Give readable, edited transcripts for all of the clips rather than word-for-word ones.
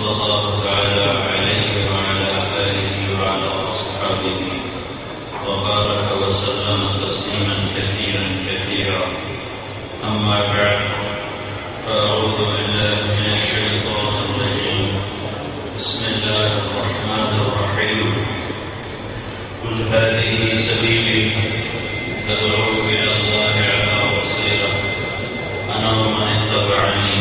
صلى الله تعالى عليه وعلى آله وعلى أصحابه وبارك وسلم تسليما كثيرا كثيرا. أما بعد، فأعوذ بالله من الشيطان الرجيم. بسم الله الرحمن الرحيم. قل هذه سبيلي أدعو إلى الله على بصيرة أنا ومن اتبعني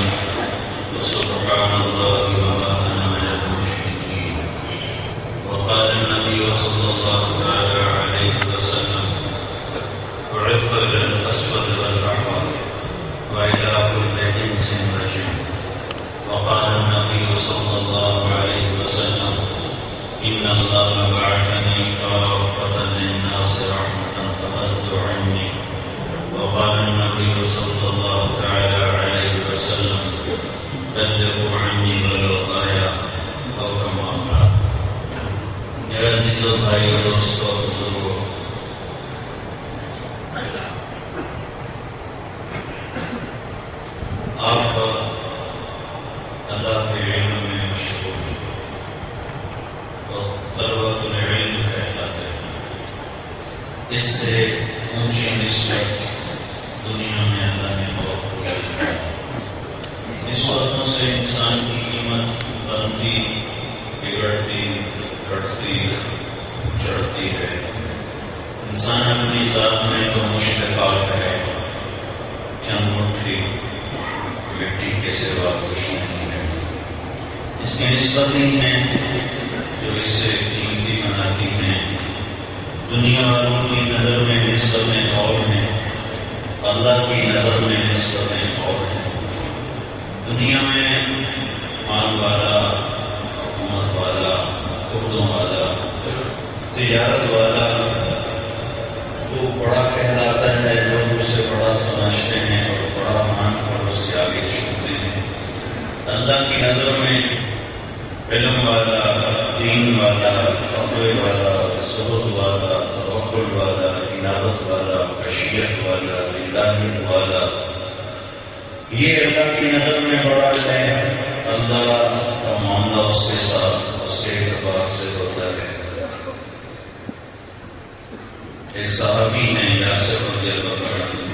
وسبحان الله وما أنا من المشركين. وقال النبي صلى الله عليه وسلم: بعثت إلى الأسود والأحمر وإلى كل إنس وجن. وقال النبي صلى الله عليه وسلم: إن الله بعثني كافة للناس رحمة فأرجو عني. وقال النبي صلى الله عليه وسلم: بلغوا عني ولو آية أو كما قال. میرے عزیز و بھائی دوستو بزرگو، آپ اللہ کے علم میں مشغول اور طلبۃ العلم کہلاتے ہیں. اس سے اونچی نسبت دنیا میں اللہ نے بہت کچھ. نسبتوں سے انسان کی قیمت بنتی، بگڑتی، گھٹتی، چڑھتی ہے. انسان اپنی ذات میں تو مشتقات ہے، چند مٹھی مٹی کے سوا کچھ نہیں ہے. اس کی نسبتیں ہیں جو اسے قیمتی بناتی ہیں. دنیا والوں کی نظر میں نسبتیں اور ہیں، اللہ کی نظر میں نسبتیں اور ہیں. دنیا میں مال والا، حکومت والا، عہدوں والا، تجارت والا وہ بڑا کہلاتا ہے، لوگ اسے بڑا سمجھتے ہیں اور بڑا مان کر اس کے آگے چھوڑتے ہیں. اللہ کی نظر میں علم والا، دین والا، تقوی والا، زہد والا، توکل والا، عنابت والا، خشیت والا، الہیت والا، یہ اللہ کی نظر میں بڑا ہے. اللہ کا معاملہ اس کے ساتھ اس کے اعتبار سے ہوتا ہے. ایک صحابی ہیں یاسر رضی اللہ عنہ،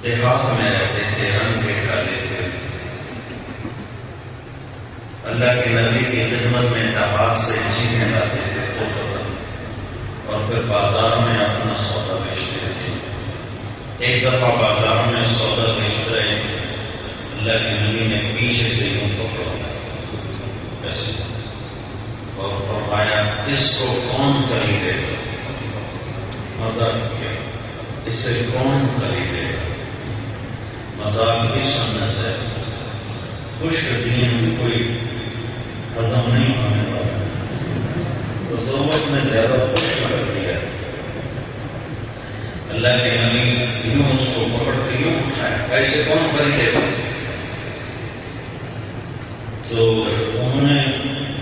دیہات میں رہتے تھے، رنگ کے کالے تھے. اللہ کے نبی کی خدمت میں تحفظ سے چیزیں لاتے تھے اور پھر بازار میں اپنا سودا بیچتے تھے. ایک دفعہ بازار میں سودا بیچ رہے، اللہ کے نبی نے پیچھے سے یوں پکڑا ایسے اور فرمایا: اس کو کون خریدے گا؟ مذاق کیا، اسے کون خریدے گا؟ مذاق بھی سنت ہے. خوش دین کوئی ہضم نہیں ہونے والا، تو صحبت میں زیادہ خوش کر دیا. اللہ کے نبی یوں اس کو پکڑ کے یوں اٹھایا: ایسے کون خریدے گا؟ تو انہوں نے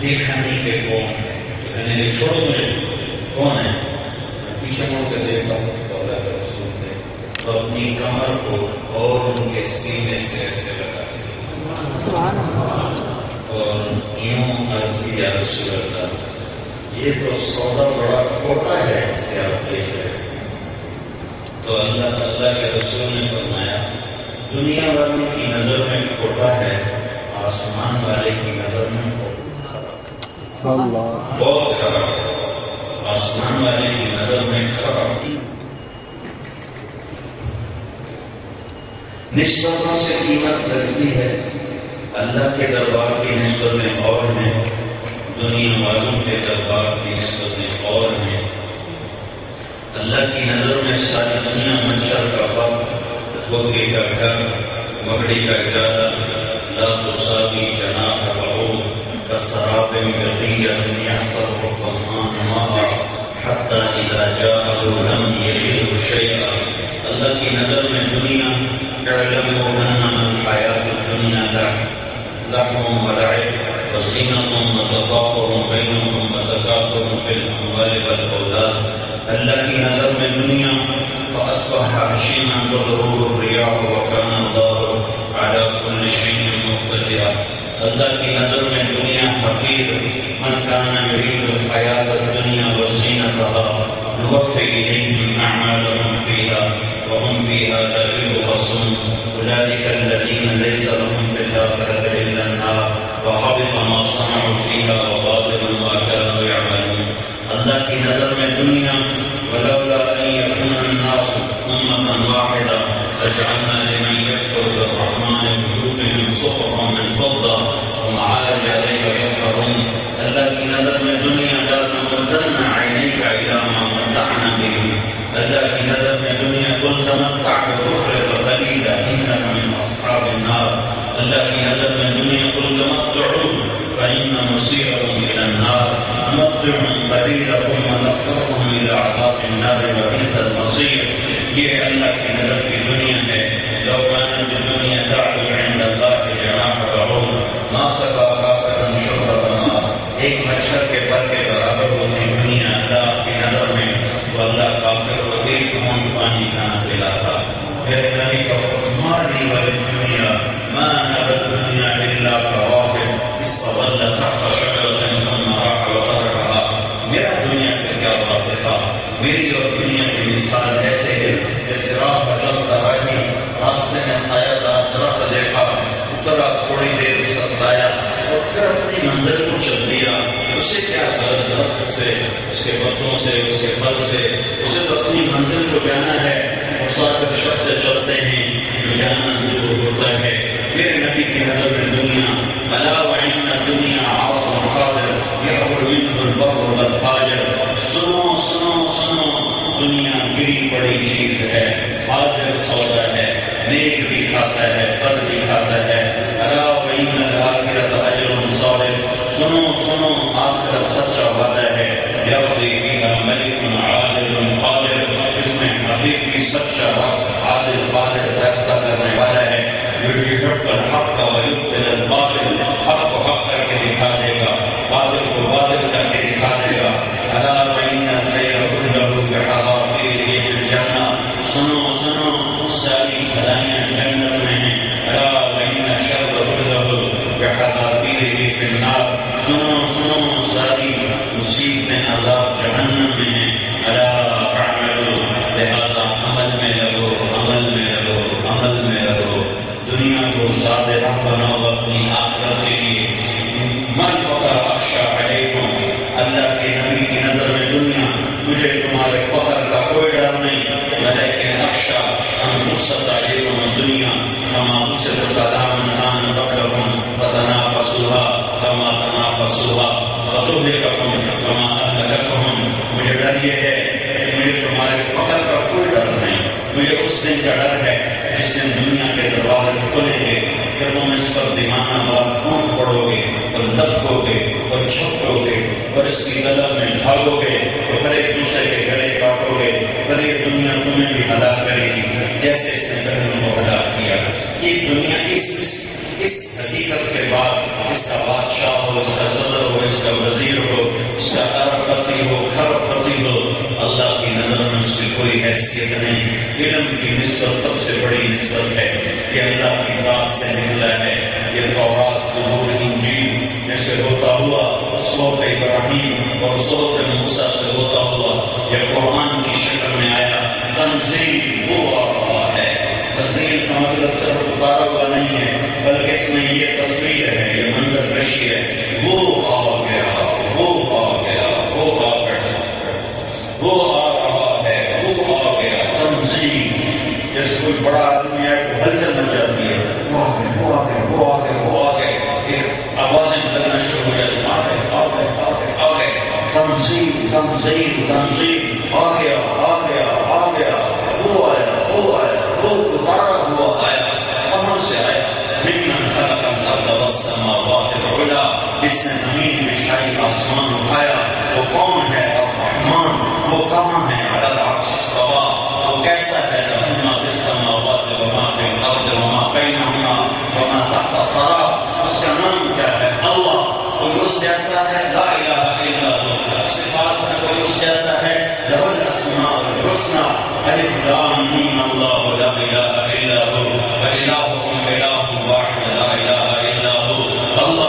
دیکھا نہیں کہ کون ہے، تو کہنے لگے: چھوڑو مجھے، کون ہے؟ پیچھے مڑ کے دیکھا تو اللہ کے رسول نے تو اپنی کمر کو اور ان کے سینے سے ایسے لگا اور یوں عرضی: یا رسول اللہ، یہ تو سودا بڑا کھوٹا ہے، اسے آپ دیکھ رہے. تو اللہ کے رسول نے فرمایا: دنیا والوں کی نظر میں کھوٹا ہے، آسمان والے کی نظر میں بہت خراب ہے. آسمان والے کی نظر میں خراب. نسبتوں سے قیمت لگتی ہے. اللہ کے دربار کی نسبتیں اور ہیں، دنیا والوں کے دربار کی نسبتیں اور ہیں. اللہ کی نظر میں ساری دنیا مچھر کا پک، دھوکے کا گھر، مکڑی کا جالا، لا تساوی جناح بعوض كالسراب بقية يحسبه الظمآن ماء حتى إذا جاءه لم يجده شيئا. اللہ کی نظر میں دنیا اعلموا انما الحیاۃ الدنیا لہو ولعب وزینۃ وتفاخر بینکم وتکاثر فی الاموال والاولاد. اللہ کی نظر میں دنیا فاصبح هشیما تذروه الرياح وكان الله اللہ کی نظر میں دنیا حقیر، من کان یرید الحیات الدنیا وزینتها نوفی الیہم اعمالهم فیها وهم فیها لا یبخسون اولئک الذین لیس لهم فی الآخرة الا النار وحبط ما صنعوا فیها وباطل ما كانوا يعملون۔ اللہ کی نظر میں دنیا ولولا ان یکون الناس امة واحدة لجعلنا لمن یکفر بالرحمن بيوتهم سقفا من فضة ومعارج علیها یظہرون۔ اللہ کی نظر میں دنیا لا تمدن عینیک الی ما متعنا به، اللہ کی نظر میں دنیا قل تمتع بالکفر قلیلا انک من اصحاب النار، اللہ کی نظر میں دنیا قل تمتعوا فإن مصيرهم إلى النار نمتعهم قليلا ثم نضطرهم إلى عذاب النار وبئس المصير۔ یہ اللہ کی نظر کی دنیا ہے۔ لو كانت الدنيا تعدل عند الله جناح بعوض ما سقى كافرا شربة ماء، ایک مچھر کے پر کے برابر ہوتی دنیا اللہ کی نظر میں، تو اللہ کافر کو ایک گھونٹ پانی کا نہ پلاتا۔ میرے نبی کا فرمان لی وللدنیا ما نبى الدنيا إلا كواكب استظل تحت شجرة ثم راح وتركها۔ میرا دنیا سے کیا واسطہ، میری اور دنیا کی مثال ایسے ہے جیسے راہ پر چلتا آدمی راستے میں سایہ دار درخت دیکھا، اترا تھوڑی دیر سسرایا اور پھر اپنی منزل کو چل دیا۔ اسے کیا غرض درخت سے، اس کے پتوں سے، اس کے پھل سے، اسے تو اپنی منزل کو جانا ہے۔ مسافر شب سے چلتے ہیں جو جانا دور ہوتا ہے۔ میرے نبی کی نظر میں دنیا الا وان الدنيا عرض قادر يعبر منه البر والفاجر، سنو سنو سنو، دنیا گری پڑی چیز ہے، حاضر سودا ہے، نیک بھی کھاتا ہے، بد بھی کھاتا ہے۔ الا وان الاخرة اجر صالح، سنو سنو، آخرت سچا وعدہ ہے۔ یقضی فیها ملک عادل قادر، اس میں حقیقی سچا عادل قادر فیصلہ کرنے والا ہے۔ یحق الحق ویبطل الباطل، حق کو حق کر کے دکھا دے گا، باطل کو باطل کر کے دکھا دے گا۔ الا وان الخیر كله بحذافيره في الجنة، سنو سنو، ساری بھلائیاں جنت میں ہیں۔ الا وان الشر كله بحذافيره في النار، سنو سنو، ساری مصیبتیں عذاب جہنم میں ہیں۔ الا فاعملوا، لہذا عمل میں لگو، عمل میں لگو، عمل میں لگو، دنیا کو زاد راہ بناؤ اپنی آخرت کے لیے۔ من فقر اخشى علیکم، اللہ کے نبی کی نظر میں دنیا، مجھے تمہارے فقر کا کوئی ڈر نہیں، ولیکن اخشى ان تبسط علیکم الدنیا کما بسطت علی من کان قبلکم فتنافسوها کما تنافسوها فتهلكکم کما اهلکتهم۔ مجھے ڈر یہ ہے کہ مجھے تمہارے فقر کا کوئی ڈر نہیں، مجھے اس دن کا ڈر ہے جس دن دنیا کے دروازے کھلیں گے، پھر تم اس پر دیوانہ وار ٹوٹ پڑو گے اور دبکو گے اور چھپو گے اور اس کی طلب میں بھاگو گے اور پھر ایک دوسرے کے گلے کاٹو گے، پھر یہ دنیا تمہیں بھی ہلاک کرے گی جیسے اس نے پہلے کو ہلاک کیا۔ یہ دنیا اس حقیقت کے بعد اس کا بادشاہ ہو، اس کا صدر ہو، اس کا وزیر ہو، اس کا ارب پتی ہو، کھرب پتی ہو، اللہ کی نظر میں اس کی کوئی حیثیت نہیں۔ علم کی نسبت سب سے بڑی نسبت ہے، یہ اللہ کی ذات سے نکلا ہے۔ یہ تورات، زبور، انجیل میں سے ہوتا ہوا صحف ابراہیم اور صحف موسیٰ سے ہوتا ہوا یہ قرآن کی شکل میں آیا۔ تنزیل وہ آ رہا ہے، تنزیل کا مطلب صرف اتارا ہوا نہیں ہے بلکہ اس میں یہ تصویر ہے، یہ منظر کشی ہے۔ وہ آ گیا، وہ آ گیا، وہ آ بیٹھا، وہ آ رہا ہے، وہ آ گیا۔ تنزیل جیسے کوئی بڑا آدمی ہے تو ہلچل مچ جاتی ہے، وہ آ گئے، وہ آ گئے، وہ آ گئے، وہ آ گئے، ایک آوازیں نکلنا شروع ہو جاتی، آ گئے، آ گئے، آ گئے، آ گئے۔ تنزیل تنزیل تنزیل، آ گیا، آ گیا، آ گیا، وہ آیا، وہ آیا، وہ اتارا ہوا آیا۔ کہاں سے آیا؟ ممن خلق الارض والسماوات العلی، جس نے زمین بچھائی، آسمان اٹھایا۔ وہ کون ہے؟ الرحمن۔ وہ کہاں ہے؟ علی العرش استویٰ۔ وہ کیسا ہے؟ له ما فی السماوات وما فی الارض وما بینہما وما تحت الثری۔ اس کا نام کیا ہے؟ اللہ۔ کوئی اس جیسا ہے؟ لا الہ الا اللہ۔ صفات میں کوئی اس جیسا ہے؟ له الاسماء الحسنى۔ الف لام میم، اللہ لا الہ الا هو، والہکم الہ واحد لا الہ الا هو۔ اللہ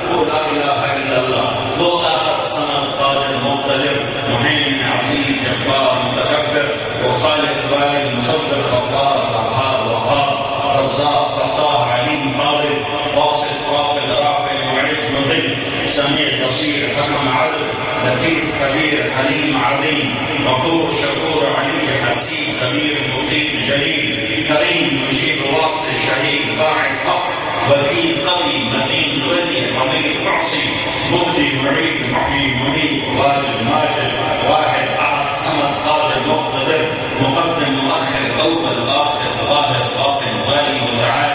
وہ لا الہ الا اللہ، وہ احد صمد قادر مقتدر مہیمن عظیم جبار متکبر، وہ خالق بارئ مصور غفار قہار وہاب رزاق فتاح علیم قادر واصف خافض رافع معز مذل سمیع بصیر حکم عدل لطیف خبیر حلیم عظیم غفور شکور علیم حسیب خبیر مطیع جلیل کریم مجیب واصل شہید باعث حق وکیل قوی متین ولی حمید معصی مبدی معید محیی منیب واجد ماجد واحد احد صمد قادر مقتدر مقدم مؤخر اول آخر ظاهر باطن والي متعال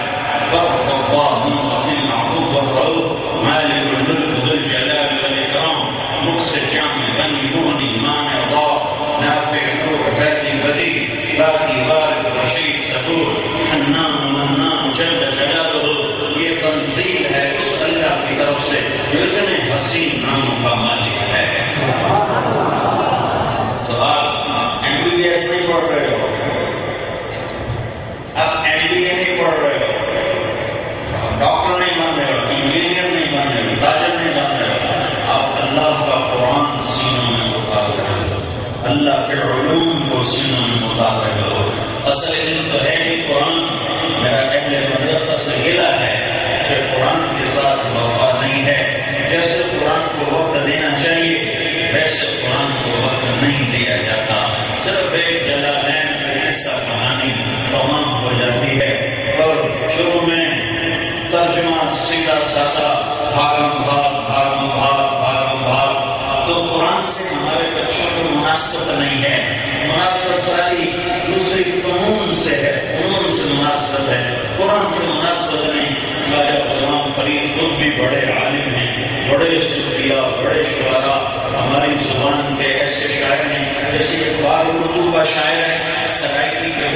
بر الله منتقم محبوب الرؤوف مالك الملك ذو الجلال والاكرام مقصد جامع غني مغني مانع ضار نافع نور هادي بديع باقي وارث رشيد صبور حنان منان جل جلاله، یہ تنزیل ہے اس اللہ کی طرف سے جو اتنے حسین ناموں کا مالک ہے۔ تو آپ MBBS نہیں پڑھ رہے ہو، آپ MBA نہیں پڑھ رہے ہو، ڈاکٹر نہیں بن رہے ہو، انجینئر نہیں بن رہے ہو، تاجر نہیں بن رہے ہو، آپ اللہ کا قرآن سینوں میں اتار رہے ہو، اللہ کے علوم کو سینوں میں اتار رہے ہو۔ اصل علم تو ہے ہی قرآن۔ میرا اہل مدرسہ سے گلہ ہے کہ قرآن کے ساتھ وفا نہیں ہے۔ جیسے قرآن کو وقت دینا چاہیے ویسے قرآن کو وقت نہیں دیا جاتا، صرف ایک جلالین میں قصہ کہانی تمام ہو جاتی ہے اور شروع میں ترجمہ سیدھا سادہ بھاگم بھاگ بھاگم بھاگ بھاگم بھاگ۔ تو قرآن سے ہمارے بچوں کو مناسبت نہیں ہے، مناسبت ساری دوسری فنون سے ہے، فنون سے مناسبت ہے، قرآن سے مناسبت نہیں۔ خواجہ غلام فرید خود بھی بڑے عالم ہیں، بڑے صوفیاء، بڑے شعراء، ہماری زبان کے ایسے شاعر ہیں جیسے اقبال اردو کا شاعر ہے، سرائکی کے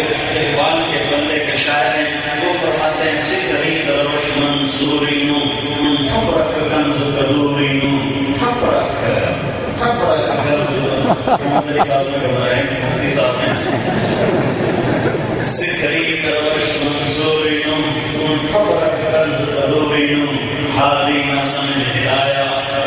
اقبال کے بلے کے شاعر ہیں، وہ فرماتے ہیں سکری دروش منصورینو من تبرک کنز قدورینو تبرک تبرک مفتی صاحب ہیں سکری دروش منصورینو من تبرک کنز قدورینو حالی نسم ہدایہ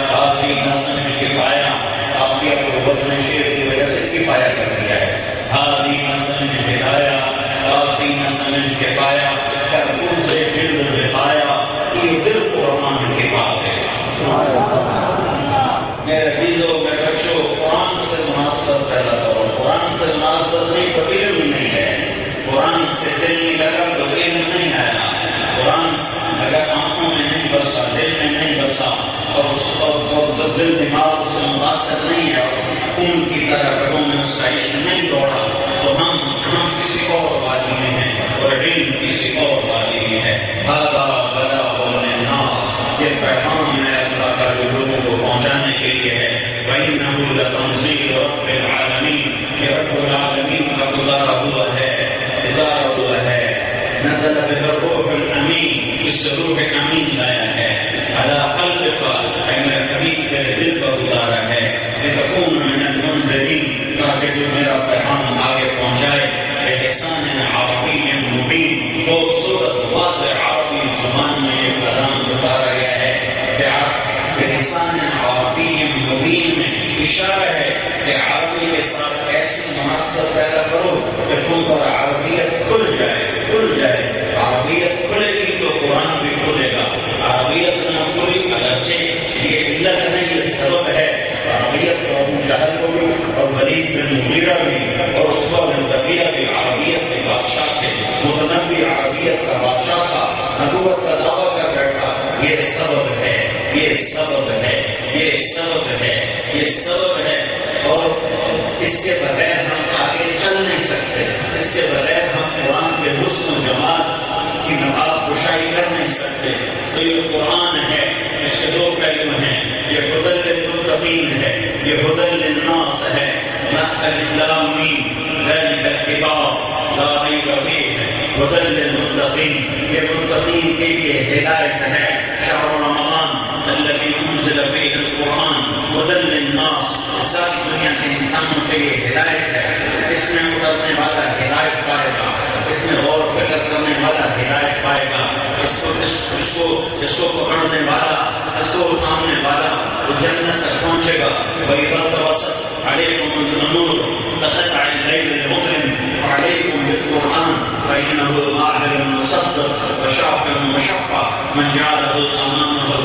کافی نسم کفایہ، کافیہ کو وزن شیر کی وجہ سے کفایہ کر دیا ہے، حالی نسم ہدایہ کافی نسم کفایہ کربوز دل رعایا، یہ دل قرآن کتاب ہے۔ میرے عزیزو میرے بچوں، قرآن سے مناسبت پیدا کرو، قرآن سے مناسبت نہیں تو علم نہیں ہے، قرآن سے دل نہیں لگا تو علم نہیں آیا، قرآن اگر آنکھوں میں نہیں بسا، دل میں نہیں بسا اور دل دماغ سے مناسب نہیں ہے، خون کی طرح رگوں میں اس کا عشق نہیں دوڑا تو ہم کسی اور وادی میں ہیں اور علم کسی اور وادی میں ہے۔ ہذا بلاغ للناس، یہ پیغام ہے اللہ کا جو لوگوں کو پہنچانے کے لیے ہے۔ وَإِنَّهُ لَتَنزِيلُ رَبِّ الْعَالَمِينَ، یہ رب العالمین کا گزارا ہوا ہے، گزارا ہوا ہے۔ نزل بہ الروح الامین، اس روح امین لایا ہے، علی قلبک، اے میرے حبیب تیرے دل پر اتارا ہے، لتکون من المنذرین، تاکہ جو میرا پیغام آگے پہنچائے، بلسان عربی مبین، خوبصورت واضح عربی زبان میں یہ کلام اتارا گیا ہے۔ بلسان عربی مبین میں اشارہ ہے کہ عربی کے ساتھ ایسی مناسبت پیدا کرو کہ تم پر عربیت کھل جائے، کھل جائے۔ عربیت کھلے گی تو قرآن بھی کھلے گا، عربیت نہ کھلی اگرچہ یہ علت نہیں، یہ سبب ہے۔ عربیت کو ابو جہل کو بھی اور ولید بن مغیرہ بھی اور عتبہ بن ربیعہ بھی عربیت کے بادشاہ تھے، متنبی عربیت کا بادشاہ تھا، نبوت کا دعویٰ کر بیٹھا۔ یہ سبب ہے، یہ سبب ہے، یہ سبب ہے، یہ سبب ہے، اور اس کے بغیر ہم آگے چل نہیں سکتے، اس کے بغیر ہم قرآن کے حسن و جمال اس کی نقاب کشائی کر نہیں سکتے۔ تو یہ قرآن ہے، اس کے دو پہلو ہیں، یہ ہدی للمتقین ہے، یہ ہدی للناس ہے۔ الف لام میم ذلک الکتاب لا ریب فیہ ہدی للمتقین، یہ متقین کے لیے ہدایت ہے۔ شہر رمضان الذی انزل فیہ القرآن ہدی للناس، ساری دنیا کے انسانوں کے لیے ہدایت ہے۔ اس میں اترنے والا ہدایت پائے گا، اس میں غور و فکر کرنے والا ہدایت پائے گا، اس اس کو پکڑنے والا، اس کو اٹھانے والا وہ جنت تک پہنچے گا۔ وَإِذَا تَوَسَّطَ عَلَيْكُمُ الْأُمُورُ كَقِطْعِ اللَّيْلِ الْمُظْلِمِ فَعَلَيْكُمْ بِالْقُرْآنِ فَإِنَّهُ مَاهِرٌ مُصَدَّقٌ وَشَافٍ مُشَفَّعٌ مَنْ جَعَلَهُ أَمَامَهُ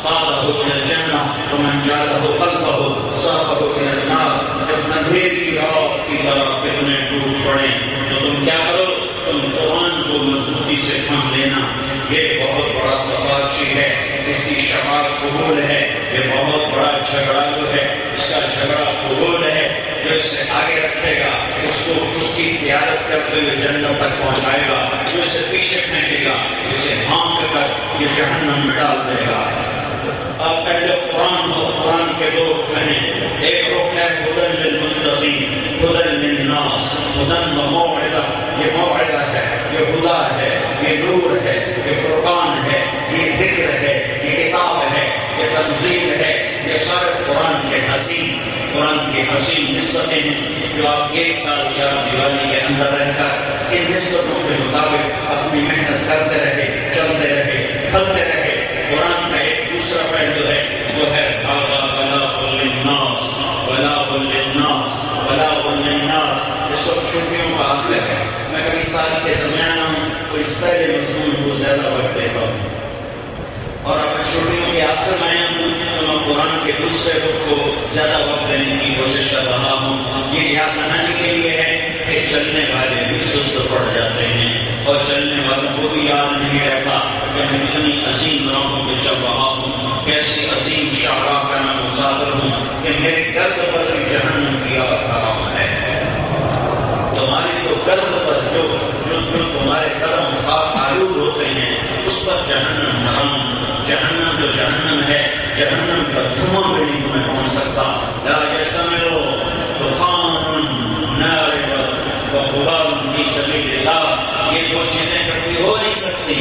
قادہ إلى الجنہ ومن جعلہ خلفہ ساقہ إلى النار۔ جب اندھیری رات کی طرح فتنے ٹوٹ پڑے تو تم کیا کرو؟ تم قرآن کو مضبوطی سے تھام لینا۔ یہ بہت بڑا سفارشی ہے، اس کی شفاعت قبول ہے۔ یہ بہت بڑا جھگڑا جو ہے، اس کا جھگڑا قبول ہے۔ جو اسے آگے رکھے گا اس کو اس کی قیادت کرتے ہوئے جنت تک پہنچائے گا، جو اسے پیچھے پھینکے گا اسے ہانک کر یہ جہنم میں ڈال دے گا۔ آپ پہلے قرآن ہو، قرآن کے دو رخ ہیں، ایک رخ ہے ہدی للمتقین، ہدی للناس، ہدی و موعظہ، یہ موعظہ ہے، یہ ہدا ہے، یہ نور ہے، یہ فرقان ہے، یہ ذکر ہے، یہ کتاب ہے، یہ تنزیل ہے۔ یہ سارے قرآن کے حسین، قرآن کی حسین نسبتیں ہیں جو آپ ایک سال چار دیوالی کے اندر رہ کر ان نسبتوں کے مطابق اپنی محنت کرتے رہے، چلتے رہے، پھلتے رہے۔ قرآن کا ایک دوسرا پہلو ہے جو ہے بلاغ للناس، بلاغ للناس، بلاغ للناس۔ اس وقت چھٹیوں کا آخر ہے، میں کبھی سال کے درمیان ہوں تو اس پہلے مضمون کو زیادہ وقت دیتا ہوں، اور اگر چھٹیوں کے آخر میں ہوں تو میں قرآن کے دوسرے رخ کو زیادہ وقت دینے کی کوشش کر رہا ہوں۔ یہ یاد دہانی کے لیے ہے کہ چلنے والے بھی سست پڑ جاتے ہیں، اور چلنے والوں کو بھی یاد نہیں رہتا کہ میں اتنی عظیم راہوں پہ چل رہا ہوں، کیسی عظیم شاہراہ کا میں مسافر ہوں کہ میرے گرد پر بھی جہنم کی آگ حرام ہے۔ تمہاری تو گرد پر جو تمہارے قدم خاک آلود ہوتے ہیں اس پر جہنم حرام۔ جہنم جو جہنم ہے، جہنم کا دھواں بھی نہیں تمہیں پہنچ سکتا۔ لا یشتمل دخان نار وغبار فی سبیل اللہ، یہ دو چیزیں اکٹھی ہو نہیں سکتی۔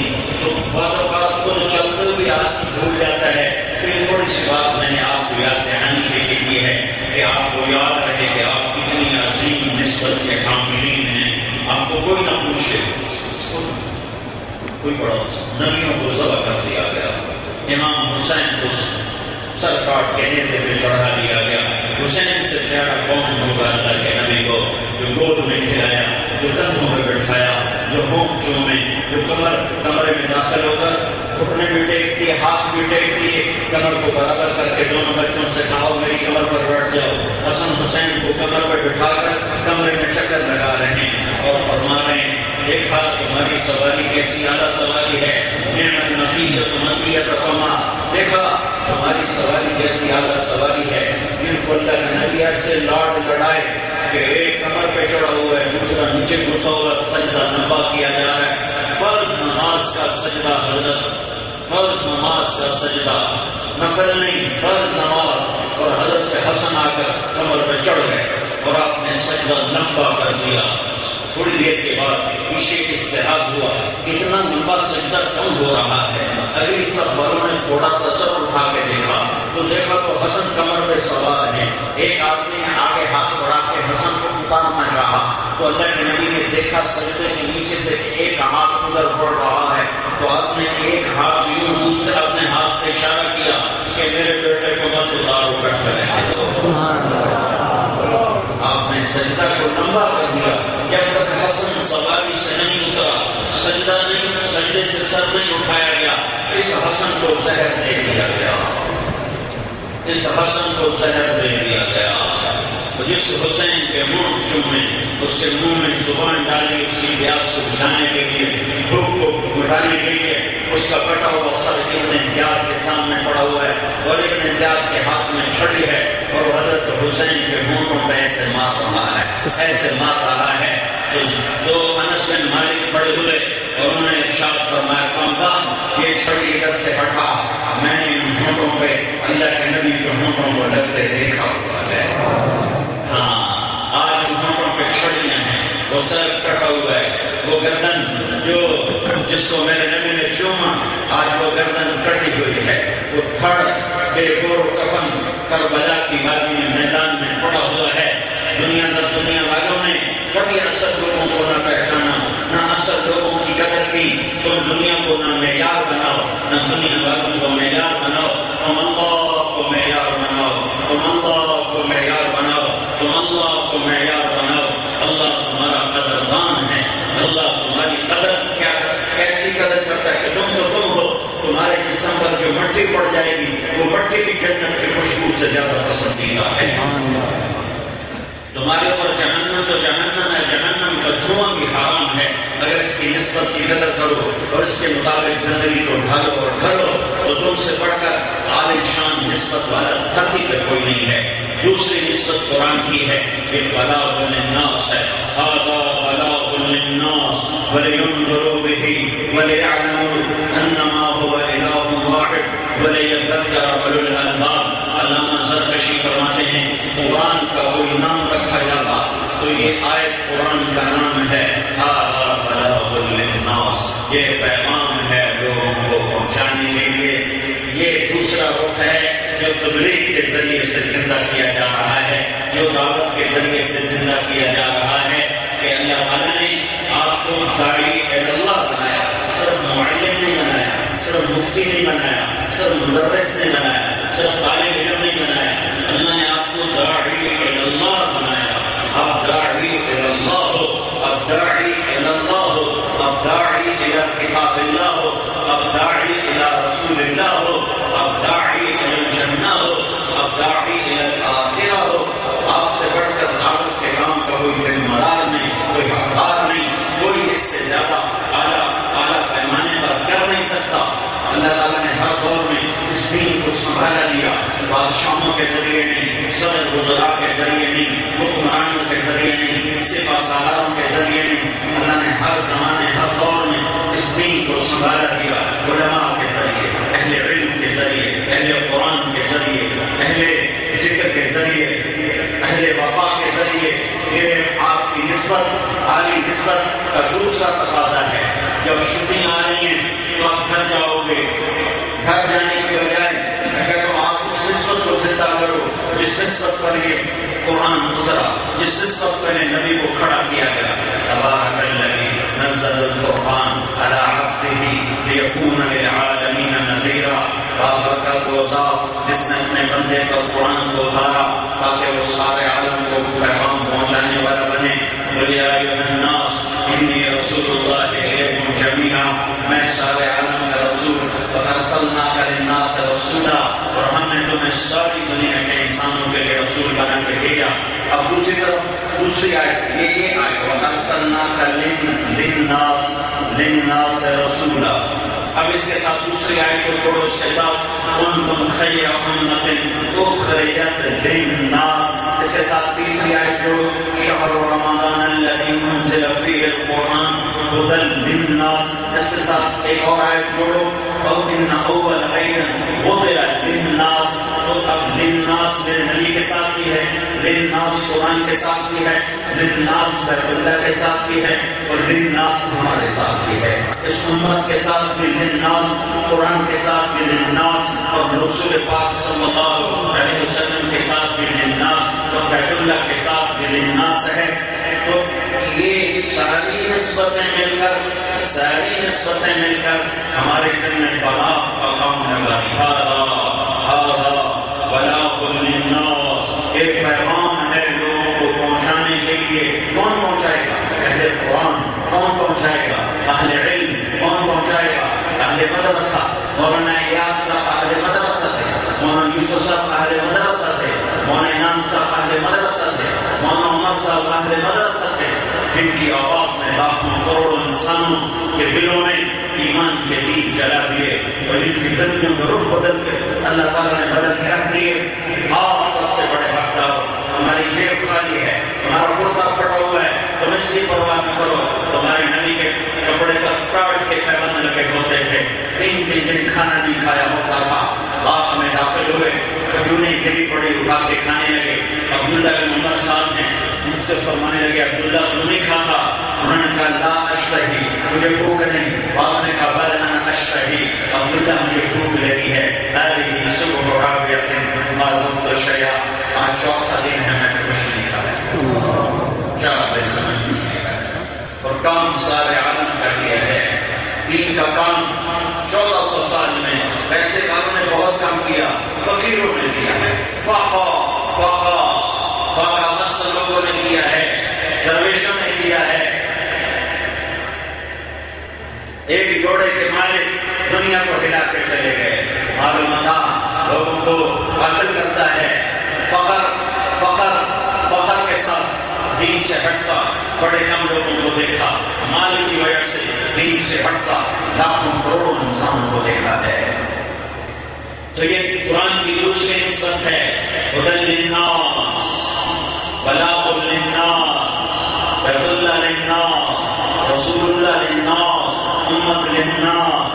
تو بعض اوقات خود چلتے ہوئے آدمی بھول جاتا ہے۔ پھر تھوڑی سی بات میں نے آپ کو یاد دہانی کے لیے ہے کہ آپ کو یاد رہے کہ آپ کتنی عظیم نسبت کے حاملین ہیں۔ آپ کو کوئی نہ پوچھے، کوئی بڑا نبیوں کو ذبح کر دیا گیا، امام حسین کو سر کاٹ کے نیزے پہ چڑھا دیا گیا۔ حسین سے پیارا کون ہوگا اللہ کے نبی کو، جو گود میں کھلایا، جو کندھوں میں بٹھایا، جو ہونٹ چومے، جو کمرے میں داخل ہو کر گھٹنے بھی ٹیک دیے، ہاتھ بھی ٹیک دیے، کمر کو برابر کر کے دونوں بچوں سے کہا میری کمر پر بیٹھ جاؤ۔ حسن حسین کو کمر پر بٹھا کر کمرے میں چکر لگا رہے ہیں اور فرما رہے ہیں دیکھا تمہاری سواری کیسی اعلیٰ سواری ہے، نعمت نقیت مطیت قما، دیکھا تمہاری سواری کیسی اعلیٰ سواری ہے۔ جن کو اللہ کے نبی سے لاڈ لڑائے کہ ایک کمر پہ چڑھا ہوا ہے، دوسرا نیچے گھسا ہوا، سجدہ نبا کیا جا رہا ہے۔ فرض نماز کا سجدہ حضرت، فرض نماز کا سجدہ، نفل نہیں، فرض نماز، اور حضرت حسن آ کر کمر پہ چڑھ گئے اور آپ نے سجدہ لمبا کر دیا۔ تھوڑی دیر کے بعد پیچھے استحاب ہوا، اتنا لمبا سجدہ کم ہو رہا ہے۔ اگلی سب والوں نے تھوڑا سا سر اٹھا کے دیکھا تو حسن کمر پہ سوار ہے۔ ایک آدمی نے آگے ہاتھ بڑھا کے حسن کو اتارنا چاہا تو اللہ کے نبی نے دیکھا سجدے کے نیچے سے ایک ہاتھ ادھر بڑھ رہا ہے، تو آپ نے ایک ہاتھ یوں دوسرے اپنے ہاتھ سے اشارہ کیا کہ میرے بیٹے کو مت اتارو، بیٹھ کر رہنے دو۔ آپ نے سجدہ کو لمبا کر دیا۔ جب تک حسن سواری سے نہیں اترا، سجدہ نہیں، سجدے سے سر نہیں اٹھایا گیا، اس حسن کو زہر دے دیا گیا، اس حسن کو زہر دے دیا گیا۔ جس حسین کے منہ چومے، اس کے منہ میں زبان ڈالی، اس کی پیاس کو بجھانے کے لیے، بھوک کو مٹانے کے لیے، اس کا کٹا ہوا سر ابن زیاد کے سامنے پڑا ہوا ہے اور ابن زیاد کے ہاتھ میں چھڑی ہے اور حضرت حسین کے ہونٹوں پہ ایسے مار رہا ہے، ایسے مار رہا ہے۔ تو انس بن مالک پڑے ہوئے اور انہوں نے ارشاد فرمایا قوم یہ چھڑی ادھر سے ہٹا، میں نے ان ہونٹوں پہ اللہ کے نبی کے ہونٹوں کو لگتے دیکھا ہوا ہے۔ ہاں آج ہونٹوں پہ چھڑیاں ہیں، وہ سر کٹا ہوا ہے، وہ گردن جو جس کو میرے نبی نے چوما آج وہ گردن کٹی ہوئی ہے، وہ تھڑ بے گور و کفن کربلا کی وادی میں میدان میں پڑا ہوا ہے۔ دنیا والوں نے کبھی اصل لوگوں کو نہ پہچانا، نہ اصل لوگوں کی قدر کی، تم دنیا کو نہ دنیا والوں کو معیار بناؤ، تم اللہ کو معیار بناؤ، تم اللہ کو معیار بناؤ، تم اللہ کو معیار بناؤ۔ اللہ تمہارا قدردان ہے، اللہ تمہاری قدر کیسی قدر کرتا ہے کہ تم ہو، تمہارے جسم پر جو مٹی پڑ جائے گی وہ مٹی بھی جنت کی خوشبو سے زیادہ پسندیدہ ہے۔ تمہارے اوپر جہنم تو جہنم ہے، جہنم کا دھواں بھی حرام ہے، اگر اس کی نسبت کی قدر کرو اور اس کے مطابق زندگی کو ڈھالو اور ڈھلو تو تم سے بڑھ کر عالی شان نسبت والا دھرتی پہ کوئی نہیں ہے۔ دوسری نسبت قرآن کی ہے، یہ بلاغ للناس ہے، ھذا بلاغ للناس ولینذروا بہ وليعلموا انما هو الہ واحد وليذکر اولو الالباب۔ علامہ زرکشی فرماتے ہیں قرآن کا کوئی نام رکھا جاتا تو یہ آیت قرآن کا نام ہے، ھذا بلاغ للناس، یہ پیغام ہے لوگوں کو پہنچانے کے لیے۔ یہ دوسرا رخ ہے جو تبلیغ کے ذریعے سے زندہ کیا جا رہا ہے، جو دعوت کے ذریعے سے زندہ کیا جا رہا ہے کہ اللہ تعالیٰ نے آپ کو داعی اللہ بنایا، صرف معلم نہیں بنایا، صرف مفتی نہیں بنایا، صرف مدرس نہیں بنایا، صرف طالب علم نہیں بنایا، اللہ نے آپ کو داعی اللہ بنایا۔ اب داعی اللہ ہو، اب داعی اللہ ہو، اب داعی الی کتاب اللہ ہو، اب داعی الی رسول اللہ ہو، اب داعی الی الجنہ ہو، اب داعی الی الآخرہ ہو۔ آپ سے بڑھ کر دعوت کے کام کا کوئی ذمہ دار نہیں، کوئی حقدار نہیں، کوئی اس سے زیادہ اعلیٰ پیمانے پر کر نہیں سکتا۔ اللہ تعالیٰ نے ہر دور میں اس دین کو سنبھالا دیا، بادشاہوں کے ذریعے نہیں، صدر وزراء کے ذریعے نہیں، حکمرانوں کے ذریعے نہیں، سپہ سالاروں کے ذریعے نہیں، اللہ نے ہر زمانے ہر دور میں اس دین کو سنبھالا دیا، علماء کے ذریعے، اہل علم کے ذریعے، اہل قرآن کے ذریعے، اہل ذکر کے ذریعے، اہل وفا کے ذریعے۔ یہ آپ کی نسبت، عالی نسبت کا دوسرا تقاضا ہے۔ جب چھٹیاں آ رہی ہیں تو آپ گھر جاؤ گے، گھر جانے کی بجائے اگر تو آپ اس نسبت کو زندہ کرو جس نسبت پر یہ قرآن اترا، جس نسبت پر نبی کو کھڑا کیا گیا۔ تبارک الذی نزل الفرقان علی عبدہ لیکون للعالمین نذیرا۔ بابرکت و ذات جس نے اپنے بندے پر قرآن کو اتارا تاکہ وہ سارے عالم کو پیغام پہنچانے والا بنے۔ یا ایھا الناس انی رسول اللہ الیکم جمیعا، میں سارے عالم کا رسول، وارسلناک للناس رسولا، اور ہم نے تمہیں ساری دنیا کے انسانوں کے لیے رسول بنا کے بھیجا۔ اب دوسری طرف دوسری آیت یہ آیت وارسلناک للناس رسولا۔ اب اس کے ساتھ دوسری آیت کو چھوڑو، اس کے ساتھ کنتم خیر امۃ اخرجت للناس، اس کے ساتھ تیسری آیت جوڑو، شہر رمضان الذی انزل فیہ القرآن ھدی للناس، اس کے ساتھ ایک اور آیت جوڑو، او ان اول آیت وضع للناس، تو اب للناس میرے نبی کے ساتھ بھی ہے، للناس قرآن کے ساتھ بھی ہے، للناس بیت اللہ کے ساتھ بھی ہے، اور للناس ہمارے ساتھ بھی ہے، اس امت کے ساتھ بھی للناس، قرآن کے ساتھ بھی للناس، اور رسول پاک صلی اللہ علیہ وسلم کے ساتھ بھی للناس، اور بیت اللہ کے ساتھ بھی للناس ہے۔ تو یہ ساری نسبتیں مل کر ہمارے ذمہ بلاغ کا کام لگائی۔ ھذا بلاغ للناس، ایک پیغام ہے لوگوں کو پہنچانے کے لیے۔ کون پہنچائے گا؟ اہل قرآن۔ کون پہنچائے گا؟ اہل علم۔ کون پہنچائے گا؟ اہل مدرسہ۔ مولانا ایاس صاحب اہل مدرسہ تھے، مولانا یوسف صاحب اہل مدرسہ تھے، مولانا انعام صاحب اہل مدرسہ تھے، مولانا عمر صاحب اہل مدرسہ تھے، جن کی آواز نے لاکھوں کروڑوں انسانوں کے دلوں میں ایمان کے دین جلا دیے، اور جن کی زندگیوں کا رخ بدل کے اللہ تعالیٰ نے بدل کے رکھ دیے۔ آپ سب سے بڑے حقدار، ہماری جیب خالی ہے، ہمارا کرتا پھٹا ہوا ہے، تم اس کی پرواہ نہ کرو۔ تمہارے نبی کے کپڑے پر پراڑ کے پیبند لگے ہوتے تھے، 3 دن کھانا نہیں کھایا ہوتا تھا۔ باغ میں داخل ہوئے، کھجوریں گری پڑی، اٹھا کے کھانے لگے۔ عبداللہ بن عمر صاحب نے مجھ سے فرمانے لگے، عبداللہ تو نہیں کھاتا؟ انہوں نے کہا لا اشتہی، مجھے بھوک نہیں۔ باپ نے کہا بل انا اشتہی، عبداللہ مجھے بھوک لگی ہے۔ هذه صبح رابعة ما دمت شيئا، آج چوتھا دن ہے میں کچھ نہیں کھایا، 4 دن سے میں کچھ نہیں کھایا، اور کام سارے عالم کا کیا ہے۔ دین کا کام 1400 سال میں فقیروں نے کیا ہے، فقا مست لوگوں نے کیا ہے، درویشوں نے کیا ہے۔ ایک جوڑے کے مالک دنیا کو ہلا کے چلے گئے، معلومات لوگوں کو حاصل کرتا ہے، فقر کے ساتھ دین سے ہٹتا بڑے کم لوگوں کو دیکھا، مال کی وجہ سے دین سے ہٹتا لاکھوں کروڑوں انسانوں کو دیکھا ہے۔ تو یہ قرآن کی دوسری نسبت ہے، ہدی للناس، بلاغ للناس، عبد اللہ للناس، رسول اللہ للناس، امت للناس،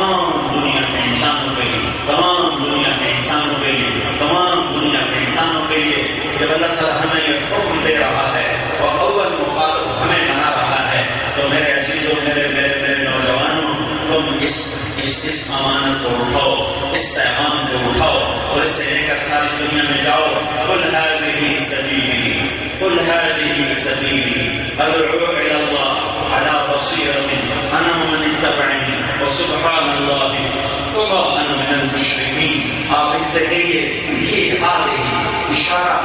تمام دنیا کے انسانوں کے لیے، تمام دنیا کے انسانوں کے لیے، تمام دنیا کے انسانوں کے لیے۔ جب اللہ تعالیٰ ہمیں یہ حکم دے رہا ہے اور اول مخاطب ہمیں بنا رہا ہے، تو میرے عزیزوں، میرے نوجوانوں، تم اس امانت کو اٹھاؤ، اس پیغام کو اٹھاؤ اور اس سے لے کر ساری دنیا میں جاؤ۔ قل هذه سبیلی، قل هذه سبیلی ادعو الى اللہ على بصیرۃ انا ومن اتبعنی وسبحان اللہ وما انا من المشرکین۔ آپ ان سے کہیے یہ حال ہی اشارہ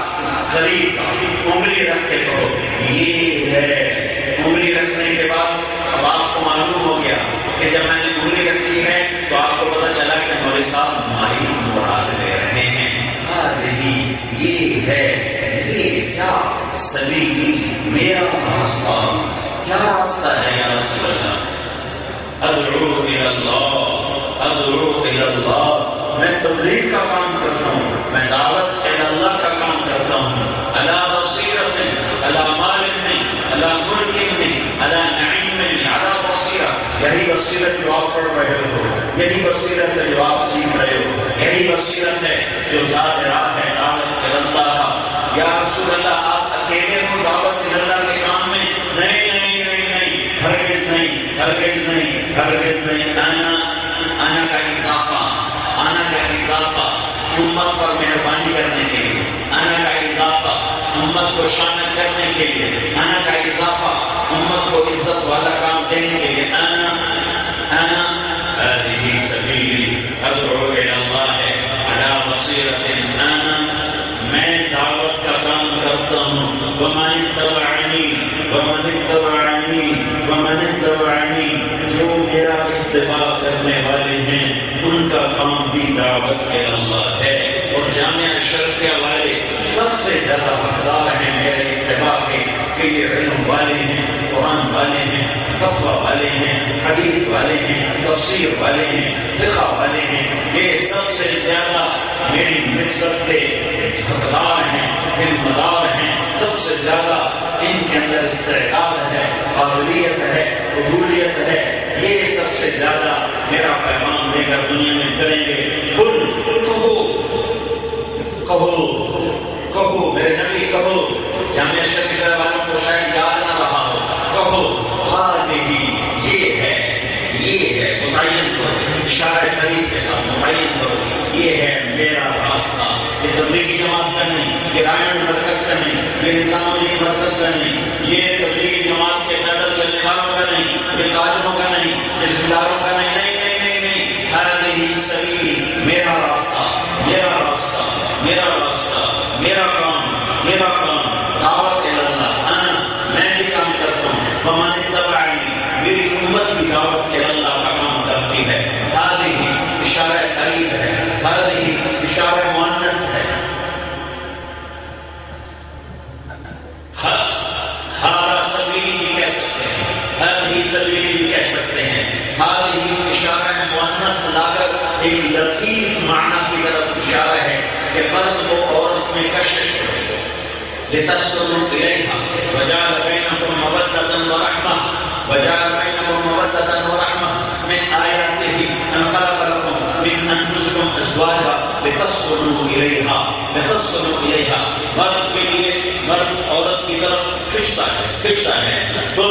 قریب کا، انگلی رکھ کے کہو یہ ہے۔ انگلی رکھنے کے بعد اب آپ کو معلوم ہو گیا کہ جب میں نے انگلی رکھی ہے تو آپ کو پتہ چلا کہ ہمارے ساتھ ماہی مراد لے رہے ہیں۔ یہ ہے، یہ کیا سبیلی، میرا راستہ، کیا راستہ ہے یا رسول اللہ؟ ادعو الی اللہ، ادعو الی اللہ، میں تبلیغ کا کام کرتا ہوں، میں دعوت الی اللہ کا کام کرتا ہوں، علی بصیرۃ، علی مال نہیں، علی ملک نہیں، علی نعیم نہیں، علی بصیرۃ۔ یہی بصیرت جو آپ پڑھ رہے ہو، یہی بصیرت ہے جو آپ سیکھ رہے ہو، یہی بصیرت ہے جو ذات راہ ہے دعوت الی اللہ کا۔ یا رسول اللہ آپ اکیلے ہو دعوت الی اللہ کے کام میں؟ نہیں، ہرگز نہیں، ہرگز نہیں، ہرگز نہیں۔ آنا کا اضافہ، آنا کا اضافہ امت پر مہربانی کرنے کے لیے، آنا کا اضافہ امت کو شامل کرنے کے لیے، آنا کا اضافہ امت کو عزت والا کام دینے کے لیے۔ آنا هذه سبیلی ادعو الی اللہ علی بصیرۃ انا، میں دعوت کا کام کرتا ہوں، ومن اتبعنی، جو میرا اتباع کرنے والے ہیں ان کا کام بھی دعوت الی اللہ ہے۔ اور جامعہ اشرفیہ والے سب سے زیادہ حقدار ہیں میرے اتباع کے، کہ یہ علم والے ہیں، قرآن والے ہیں، فتویٰ والے ہیں، حدیث والے ہیں، تفسیر والے ہیں، فقہ والے ہیں، یہ سب سے زیادہ میری نسبت کے حقدار ہیں، ذمہ دار ہیں، سب سے زیادہ ان کے اندر استعداد ہے، قابلیت ہے، قبولیت ہے، یہ سب سے زیادہ میرا پیغام لے کر دنیا میں کریں گے۔ کہو میرے نبی، کہو، جامعہ شریعہ والوں کو شاید یاد نہ رہا ہو، کہو یہ ہے، متعین کرو، اشارہ قریب کے ساتھ متعین کرو، یہ ہے میرا راستہ۔ یہ تبلیغی جماعت کا نہیں، یہ رائن مرکز کا نہیں، یہ نظام الدین مرکز کا نہیں، یہ تبلیغی جماعت کے پیدل چلنے والوں کا نہیں، یہ تاجروں کا نہیں، یہ ذمہ کا نہیں، نہیں، ہذہ سبیلی، میرا راستہ، میرا راستہ، میرا راستہ، میرا کام، میرا کام، دعوت الی اللہ، میں بھی کام کرتا ہوں، ومن اتبعنی، میری امت بھی دعوت الی اللہ کا کام کرتی ہے۔ ہذہ اشارہ قریب ہے، ہذہ اشارہ مؤنث ہے۔ ہذا سبیلی بھی کہہ سکتے ہیں، ہذہ سبیلی بھی کہہ سکتے ہیں۔ ہذہ اشارہ مؤنث لا کر ایک لطیف معنی کی طرف اشارہ ہے کہ مرد کو عورت میں کشش ہو، لتسکنوا الیہا وجعل بینکم مودۃ ورحمہ، وجعل بینکم مودۃ ورحمہ، من آیاتہ ان خلق لکم من انفسکم ازواجا لتسکنوا الیہا، لتسکنوا الیہا۔ مرد کے لیے، مرد عورت کی طرف کھنچتا ہے، تو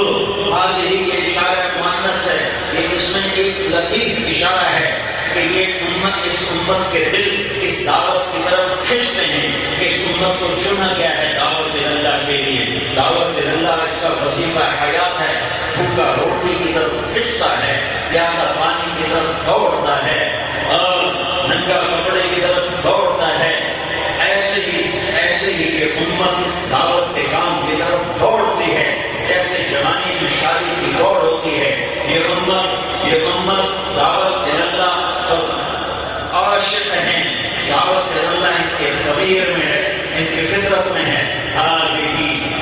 ہذہ یہ اشارہ مؤنث ہے، یہ اس میں ایک لطیف اشارہ ہے کہ یہ امت، اس امت کے دل اس دعوت کی طرف کھنچتے ہیں کہ اس امت کو چنا گیا ہے دعوت اللہ کے لیے۔ دعوت اللہ اس کا وظیفہ حیات ہے، بھوکا روٹی کی طرف کھنچتا ہے۔ پیاسا پانی کی طرف دوڑتا ہے اور ننگا کپڑے کی طرف دوڑتا ہے، ایسے ہی یہ امت دعوت کے کام کی طرف دوڑتی ہے، جیسے جوانی کی شادی کی دوڑ ہوتی ہے۔ یہ امت دعوت اللہ اور عاشق ہیں، دعوت اللہ ان کے خبیر میں ہے، ان کی فطرت میں ہے۔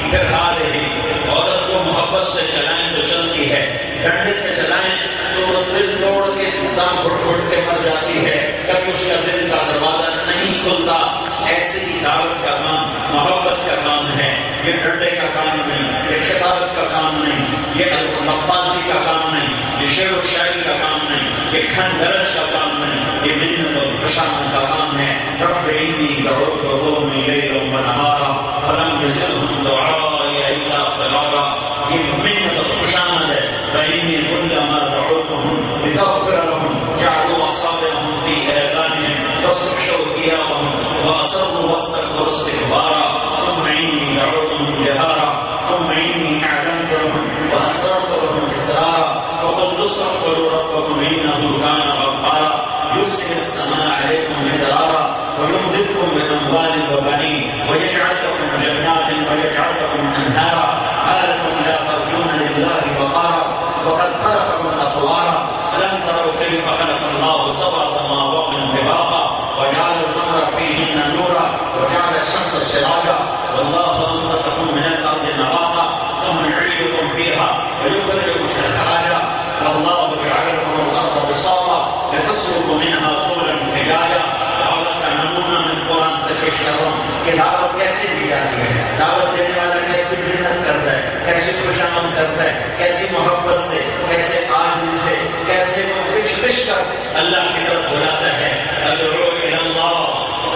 پھر عورت کو محبت سے چلائیں تو چلتی ہے، ڈنڈے سے چلائیں تو وہ دل توڑ کے دم گھٹ گھٹ کے مر جاتی ہے، کبھی اس کا دل کا دروازہ نہیں کھلتا۔ ایسے ہی دعوت کا کام محبت کا کام ہے، یہ ڈنڈے کا کام نہیں، یہ خطابت کا کام نہیں، یہ نفاذی کا کام نہیں، یہ شعر و شاعری کا کام نہیں، یہ کھن درج کا کام نہیں، یہ منت و خوشامد کا کام ہے۔ رب انی دعوت قومی لیلا ونہارا فلم یزدہم دعائی الا فرارا، یہ منت و خوشامد ہے۔ وإني كلما دعوتهم لتغفر لهم جعلوا أصابعهم في آذانهم واستغشوا ثيابهم وأصروا واستكبروا استكبارا ثم إني دعوتهم جهارا ثم إني أعلنت لهم وأسررت لهم إسرارا فقلت استغفروا ربكم إنه كان غفارا يرسل السماء عليكم مدرارا ويمددكم بأموال وبنين ويجعل لكم جنات ويجعل لكم أنهارا ما لكم لا ترجون لله وقارا وقد خلقكم أطوارا ألم تروا كيف خلق الله سبع سماوات طباقا وجعل القمر فيهن نورا وجعل الشمس سراجا والله أنبتكم من الأرض نباتا ثم يعيدكم فيها ويخرجكم إخراجا والله جعل لكم الأرض بساطا لتسلكوا منها سبلا فجاجا۔ دعوت کا نمونہ میں قرآن سے پیش کر رہا ہوں کہ دعوت کیسے دی جاتی ہے، دعوت دینے والا کیسے محنت کرتا ہے، کیسے خوشامد کرتا ہے، کیسی محبت سے، کیسے آجزی سے، کیسے کش کر اللہ کی طرف بلاتا ہے۔ ادعو الی اللہ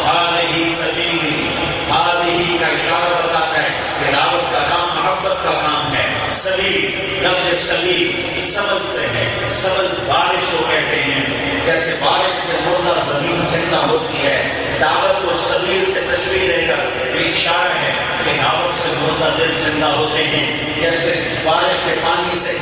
ہذہ سبیلی، ہذہ کا اشارہ بتاتا ہے کہ دعوت کا کام محبت کا کام ہے۔ سبیل، لفظ سبیل سبل سے ہے، سبل بارش کو کہتے ہیں، جیسے بارش سے مردہ زمین زندہ ہوتی ہے، دعوت کو سبیل سے تشبیہ دے کر یہ اشارہ ہے کہ دعوت سے مردہ دل زندہ ہوتے ہیں۔ جیسے بارش کے پانی سے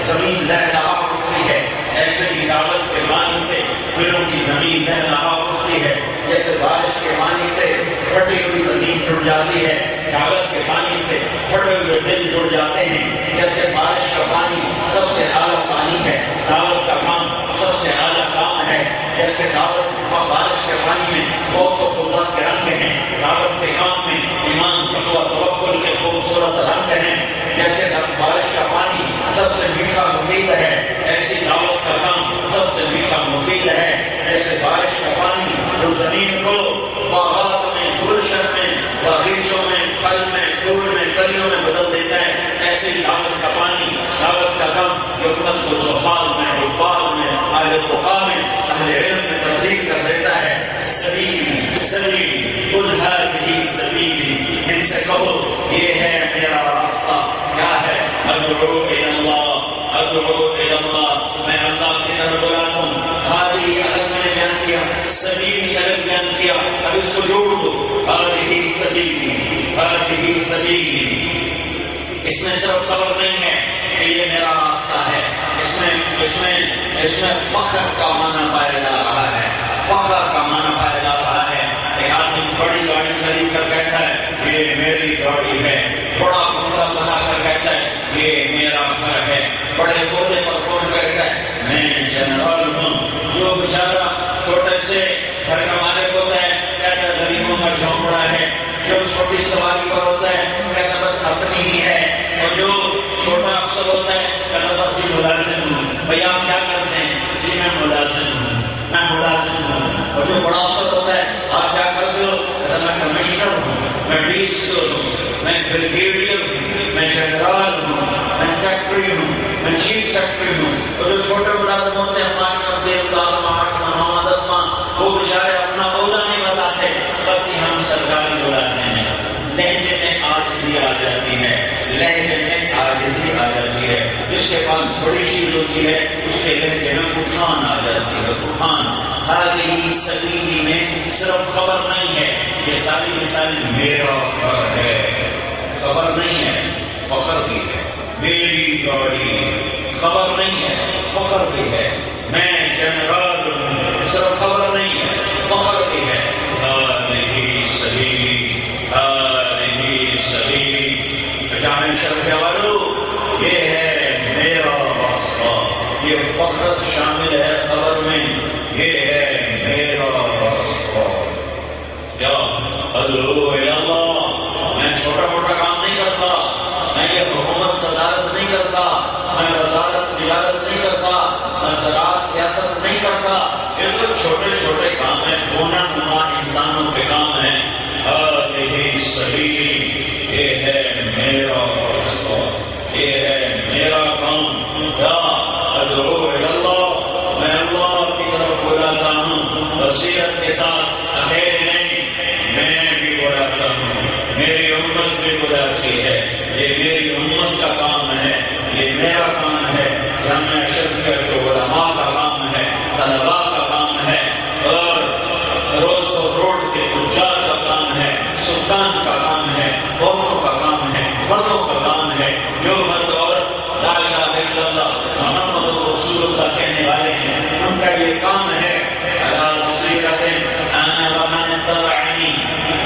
زمین لہلہا اٹھتی ہے، ایسے ہی دعوت کے پانی سے دلوں کی زمین لہلہا اٹھتی ہے۔ جیسے بارش کے پانی سے پھٹی ہوئی زمین جڑ جاتی ہے، دعوت کے پانی سے پھٹے ہوئے دل جڑ جاتے ہیں۔ جیسے بارش کا پانی سب سے اعلیٰ پانی ہے، دعوت کا کام سب سے اعلیٰ کام ہے۔ جیسے دعوت بارش کے پانی میں بہت سے خوبصورت کے رنگ ہیں، دعوت کے کام میں ایمان، تقویٰ، توکل کے خوبصورت رنگ ہیں۔ جیسے بارش کا پانی سب سے میٹھا مفید ہے، ایسی دعوت کا کام سب سے میٹھا مفید ہے۔ جیسے بارش کا پانی جو زمین کو باغات میں، گلشن میں، باغیچوں میں، پھل میں، پھول میں، کلیوں میں بدل دیتا ہے، ایسے ہی دعوت کا پانی، دعوت کا کام جو امت کو زحال میں، عباد میں، اہل تقویٰ میں، اہل علم میں تبدیل کر دیتا ہے۔ سبیل قل ہذہ سبیلی، ان سے کہو یہ ہے میرا راستہ۔ کیا ہے؟ ادعو الی اللہ، ادعو الی اللہ، میں اللہ کی طرف بلاتا ہوں۔ ہذہ الگ میں نے بیان کیا، سبیلی الگ بیان کیا، اب اس کو جوڑ دو، ہذہ سبیلی، ہذہ سبیلی۔ اس میں صرف خبر نہیں ہے کہ یہ میرا راستہ ہے، اس میں فخر کا معنی پایا جا رہا ہے، فخر کا معنی پایا جا رہا ہے۔ ایک آدمی بڑی گاڑی خرید کر کہتا ہے یہ میری گاڑی ہے، بڑا بنگلہ بنا کر کہتا ہے یہ میرا گھر ہے، بڑے عہدے پر کون کہتا ہے میں جنرل ہوں۔ جو بیچارہ چھوٹے سے گھر کا مالک ہوتا ہے کہتا ہے غریبوں کا جھونپڑا ہے، جو چھوٹی سواری پر ہوتا ہے کہتا بس اپنی ہی ہے، اور جو چھوٹا افسر ہوتا ہے کہتا بس یہ ملازم ہوں۔ بھئی آپ کیا کرتے ہیں؟ جی میں ملازم ہوں، میں ملازم ہوں۔ اور جو بڑا افسر ہوتا ہے آپ کیا کرتے ہو؟ کہتا میں کمشنر ہوں، میں ڈی سی ہوں، میں بریگیڈیئر ہوں، میں جنرل ہوں، میں سیکرٹری ہوں، میں چیف سیکرٹری ہوں۔ اور جو چھوٹے ملازم ہوتے ہیں 5 مسئلے 7 8 9 10 وہ بیچارے اپنا عہدہ نہیں بتاتے، بس یہ ہم سرکاری ملازم ہیں۔ لہجے میں عاجزی آ جاتی ہے، لہجے میں عاجزی آ جاتی ہے۔ جس کے پاس بڑی چیز ہوتی ہے اس کے لہجے میں اٹھان آ جاتی ہے، اٹھان۔ ہذہ سبیلی میں صرف خبر نہیں ہے، یہ ساری مثال میرا گھر ہے، خبر نہیں ہے، فخر بھی ہے، میری گاڑی، خبر نہیں ہے، فخر فخر بھی ہے، میں جنرل ہوں، صرف خبر نہیں ہے، فخر بھی ہے۔ هذه سبیلی هذه سبیلی، جامع شرف والو، یہ ہے میرا راستہ، یہ فخر شامل ہے خبر میں، یہ ہے میرا راستہ۔ کیا ادعو الی اللہ، میں چھوٹا موٹا کام نہیں کرتا، میں یہ حکومت صدارت نہیں کرتا، میں وزارت تجارت نہیں کرتا، میں زراعت سیاست نہیں کرتا، یہ تو چھوٹے چھوٹے کام ہیں، گونا نما انسانوں کے کام ہیں۔ هذه سبیلی، یہ ہے میرا راستہ، یہ ہے میرا کام۔ کیا ادعو الی اللہ، میں اللہ کی طرف بلاتا ہوں، بصیرت کے ساتھ، اکیلے نہیں، میں بھی بلاتا ہوں، میری امت بھی بلاتی ہے، یہ میری امت کا کام ہے، یہ میرا کام ہے، جامع اشرفیہ کے علماء کا کام ہے، طلباء کا کام ہے، اور روز و روڈ کے تجار کا کام ہے، سلطان کا کام ہے، عورتوں کا کام ہے، مردوں کا کام ہے، جو مرد اور لا الہ الا اللہ محمد رسول اللہ کہنے والے ہیں، ان کا یہ کام ہے۔ علی بصیرۃ انا ومن اتبعنی،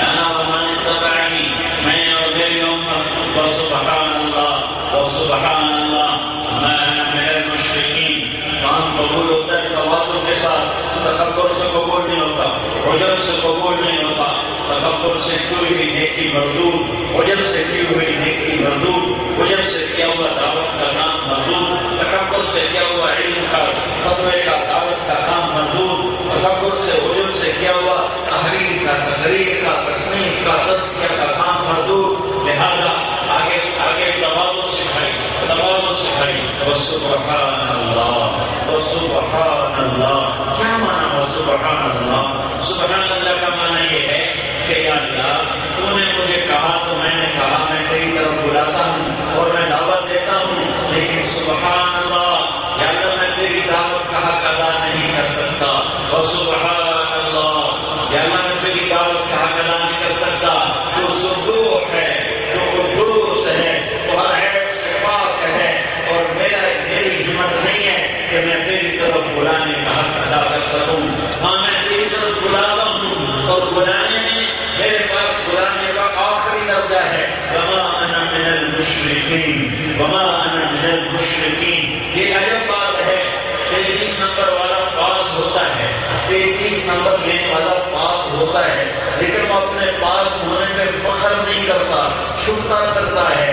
انا ومن اتبعنی، میں اور میری امت، وسبحان اللہ وسبحان اللہ ما انا من المشرکین۔ کام قبول ہوتا ہے تواضع کے ساتھ، تکبر سے قبول نہیں ہوتا، عجب سے قبول نہیں ہوتا، تکبر سے کی ہوئی نیکی مردود، عجب سے کی ہوئی نیکی مردود، عجب سے کیا ہوا دعوت کا کام مردود، تکبر سے کیا ہوا علم کا فتوے کا دعوت کا کام مردود، تکبر سے عجب سے کیا ہوا تحریر کا تقریر کا تصنیف کا تزکیہ کا کام مردود۔ لہذا آگے آگے تواضع سکھائی، تواضع سکھائی۔ وسبحان اللہ وسبحان اللہ، کیا معنی وسبحان اللہ؟ سبحان اللہ کا معنی یہ ہے کہ یا اللہ تو نے مجھے کہا تو میں نے کہا، میں تیری طرف بلاتا ہوں اور میں دعوت دیتا ہوں، لیکن سبحان اللہ یا اللہ میں تیری دعوت کا حق ادا نہیں کر سکتا۔ وسبحان اللہ یا اللہ میں تیری دعوت کا حق ادا نہیں کر سکتا، تو سبوح ہے، تو قدوس ہے، تو ہر عیب سے پاک ہے، اور میری ہمت نہیں ہے کہ میں تیری طرف بلانے کا حق ادا کر سکوں۔ ہاں میں تیری طرف بلاتا ہوں، اور بلانے میں میرے پاس بلانے کا آخری درجہ ہے، وما انا من المشرکین، وما انا من المشرکین۔ یہ عجب بات ہے، 33 نمبر والا پاس ہوتا ہے، 33 نمبر لینے والا پاس ہوتا ہے، لیکن وہ اپنے پاس ہونے پہ فخر نہیں کرتا، چھپتا کرتا ہے۔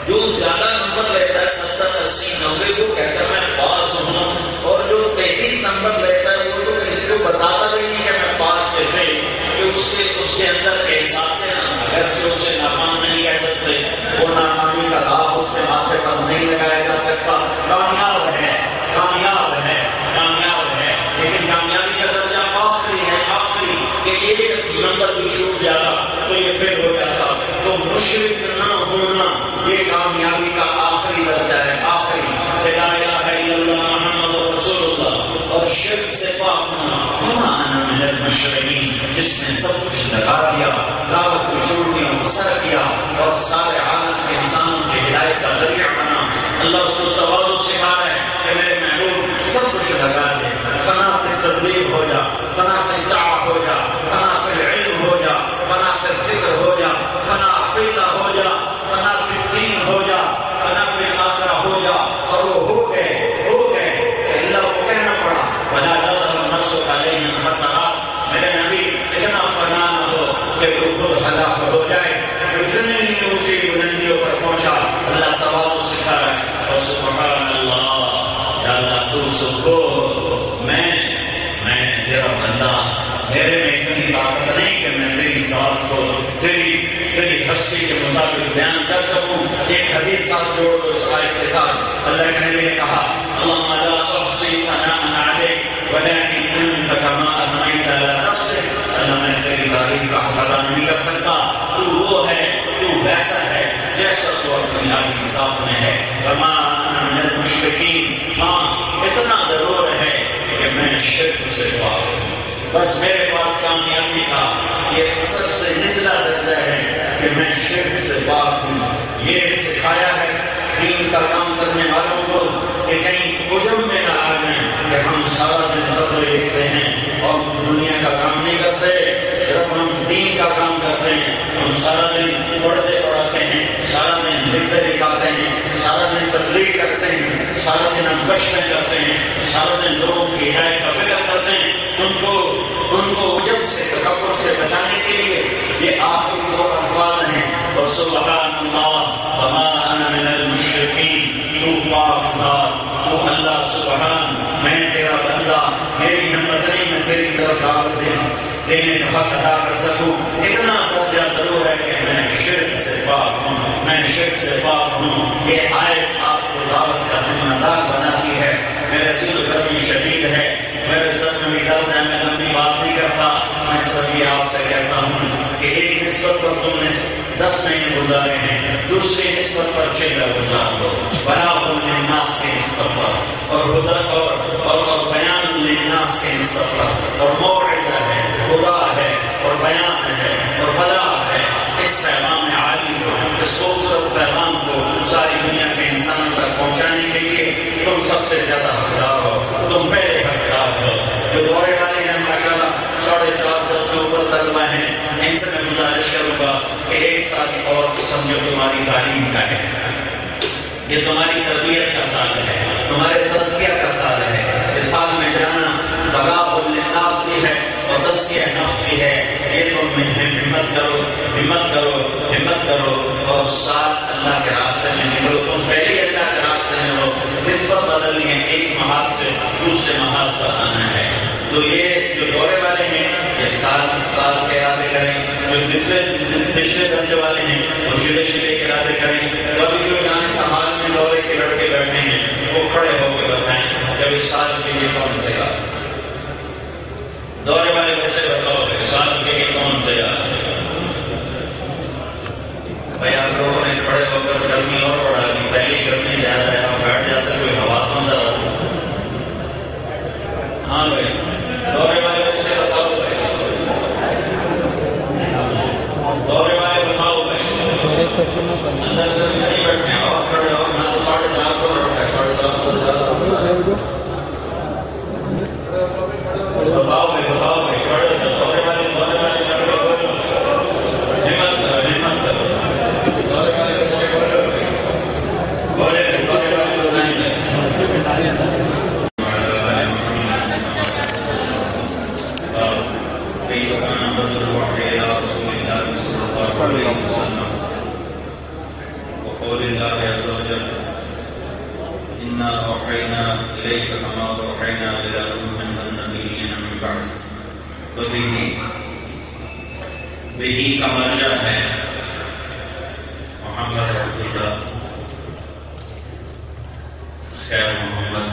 جو زیادہ نمبر لیتا ہے 70 80 90 وہ کہتا ہے میں پاس ہوں، اور جو 33 نمبر لیتا ہے وہ تو کسی کو بتاتا بھی نہیں کہ میں پاس کہتے، کہ اس کے اندر احساس ہے نا، اگرچہ اسے ناکام نہیں کہہ سکتے، وہ ناکامی کا داغ اس کے ماتھے پر نہیں لگایا جا سکتا، کامیاب ہے، کامیاب ہے، کامیاب ہے، لیکن کامیابی کا درجہ آخری ہے، آخری، کہ ایک نمبر بھی چھوٹ جاتا تو یہ فیل ہو جاتا۔ تو مشرک نہ ہونا یہ کامیابی کا آخری درجہ ہے، آخری۔ لا الہ الا اللہ محمد رسول اللہ، اور شرک سے پاک ہونا۔ وما انا من المشرکین، جس نے سب کچھ لگا دیا، دعوت کو چھوڑ دیا، مسر کیا، اور سارے عالم کے انسانوں کی ہدایت کا ذریعہ بنا۔ اللہ اس کو تواضع سکھا رہا ہے کہ میرے محبوب سب کچھ لگا دے، فنا فی تبلیغ ہو جا، فنا فی دعوہ ہو جا، فنا فی علم ہو جا، فنا فی ذکر ہو جا، فنا عقیدہ ہو جا، فنا فی دین ہو جا، فنا فی آخرہ ہو جا، اور وہ ہو گئے، ہو گئے۔ اللہ کو کہنا پڑا فلا تذر نفسک علیہم حسرات، میرے نبی اتنا فنا نہ ہو کہ تو خود ہلاک ہو جائے۔ اتنی ہی اونچی بلندیوں پر پہنچا، اللہ تواضع سکھا رہا ہے۔ سبحان اللہ یا اللہ تو سبحو، میں تیرا بندہ، میرے میں اتنی طاقت نہیں کہ میں تیری ذات کو تیری ہستی کے مطابق بیان کر سکوں۔ ایک حدیث ساتھ جوڑ دو اس آیت کے ساتھ، اللہ کے نبی نے کہا اللہم لا احصی ثناء علیک ولکن انت کما اثنیت علی نفسک، اللہ میں تیری تعریف کا حق ادا نہیں کر سکتا، تو وہ ہے، تو ویسا ہے جیسا تو اپنی آپ کی ذات میں ہے۔ وما انا من المشرکین، ہاں اتنا ضرور ہے کہ میں شرک سے پاک ہوں، بس میرے پاس کامیابی کا یہ سب سے نچلا درجہ ہے کہ میں شرک سے پاک ہوں۔ یہ سکھایا ہے دین کا کام کرنے والوں کو کہ کہیں عجب میں نہ آ جائیں کہ ہم سارا دن خطرے لکھتے ہیں اور دنیا کا کام نہیں کرتے، صرف ہم دین کا کام کرتے ہیں. ہم سارا دن پڑھتے پڑھاتے ہیں، سارا دن لکھتے لکھاتے ہیں، سارا دن تبلیغ کرتے ہیں، سارا دن ہم بشریں کرتے ہیں، سارا دن لوگوں کی ہدایت کا فکر کرتے ہیں. ان کو عجب سے تکبر سے بچانے کے لیے یہ آخری دو الفاظ ہیں. اور سبحان اللہ وما انا من المشرکین، تو پاک ذات، تو اللہ سبحان، میں تیرا بندہ، میری ہمت نہیں میں تیری طرف دعوت دینے کا حق ادا کر سکوں. اتنا درجہ ضرور ہے کہ میں شرک سے پاک ہوں، میں شرک سے پاک ہوں. یہ آیت آپ کو دعوت کا ذمہ دار بناتی ہے. میرے ذل گرمی شدید ہے، میرے سر میں بھی درد ہے، میں لمبی بات نہیں کرتا. میں سبھی آپ سے کہتا ہوں کہ ایک نسبت پر تم نے 10 مہینے گزارے ہیں، دوسری نسبت پر 6 گزار دو. بلاغ للناس کے نسبت پر، اور ہدى اور بیان للناس کے نسبت پر، اور موعظہ ہے، خدا ہے، اور بیان ہے، اور بلاغ ہے. اس پیغام عالی کو، اس خوبصورت پیغام کو ساری دنیا کے انسانوں تک پہنچانے کے لیے تم سب سے زیادہ حقدار ہو. تم پہلے حقدار ہو. جو دورے والے ہیں ماشاءاللہ 450 سے اوپر طلبہ ہیں، ان سے میں گزارش کروں گا کہ 1 سال اور سمجھو تمہاری تعلیم کا ہے، یہ تمہاری تربیت کا سال ہے، تمہارے تزکیہ کا سال ہے. اس سال میں جانا بلاغ للناس بھی ہے اور تزکیہ نفس بھی ہے. یہ تم ہمت کرو، ہمت کرو، ہمت کرو اور ساتھ اللہ کے راستے میں نکلو. تم پہلے اللہ کے راستے میں ہو. نسبت بدلنی ہے، ایک محاذ سے دوسرے محاذ پر آنا ہے. تو یہ جو دورے والے ہیں یہ سال کے ارادے کریں، جو پچھلے درجے والے ہیں وہ شلے کے ارادے کریں. کبھی جو جانے سنبھال میں دورے کے لڑکے بیٹھے ہیں وہ کھڑے ہو کے بتائیں کہ اس سال کے لیے کون تیار. دورے والے بچے بتاؤ کہ سال کے لیے کون تیار ہے. بھائی آپ لوگوں نے کھڑے ہو کر گرمی اور بڑھا دی، پہلی گرمی زیادہ ہے، آپ بیٹھ جاتے کوئی ہوا تو اندر آتی. ہاں بھائی دورے والے بچے بتاؤ بھائی، دورے والے بتاؤ بھائی. اندر سے نہیں بیٹھے اور کھڑے ہو. نہ تو 450 بیٹھا ہے، 450 زیادہ بتاؤ بھائی، بتاؤ بھائی کھڑے دورے والے ہمت کرو، ہمت کرو. دورے والے بچے کھڑے ہو گئے، دورے والے بتائیں گے. وقول الله عز وجل إنا أوحينا إليك كما أوحينا إلى نوح والنبيين من بعد. به کا مرجع ہے محمد عبداللہ خیر محمد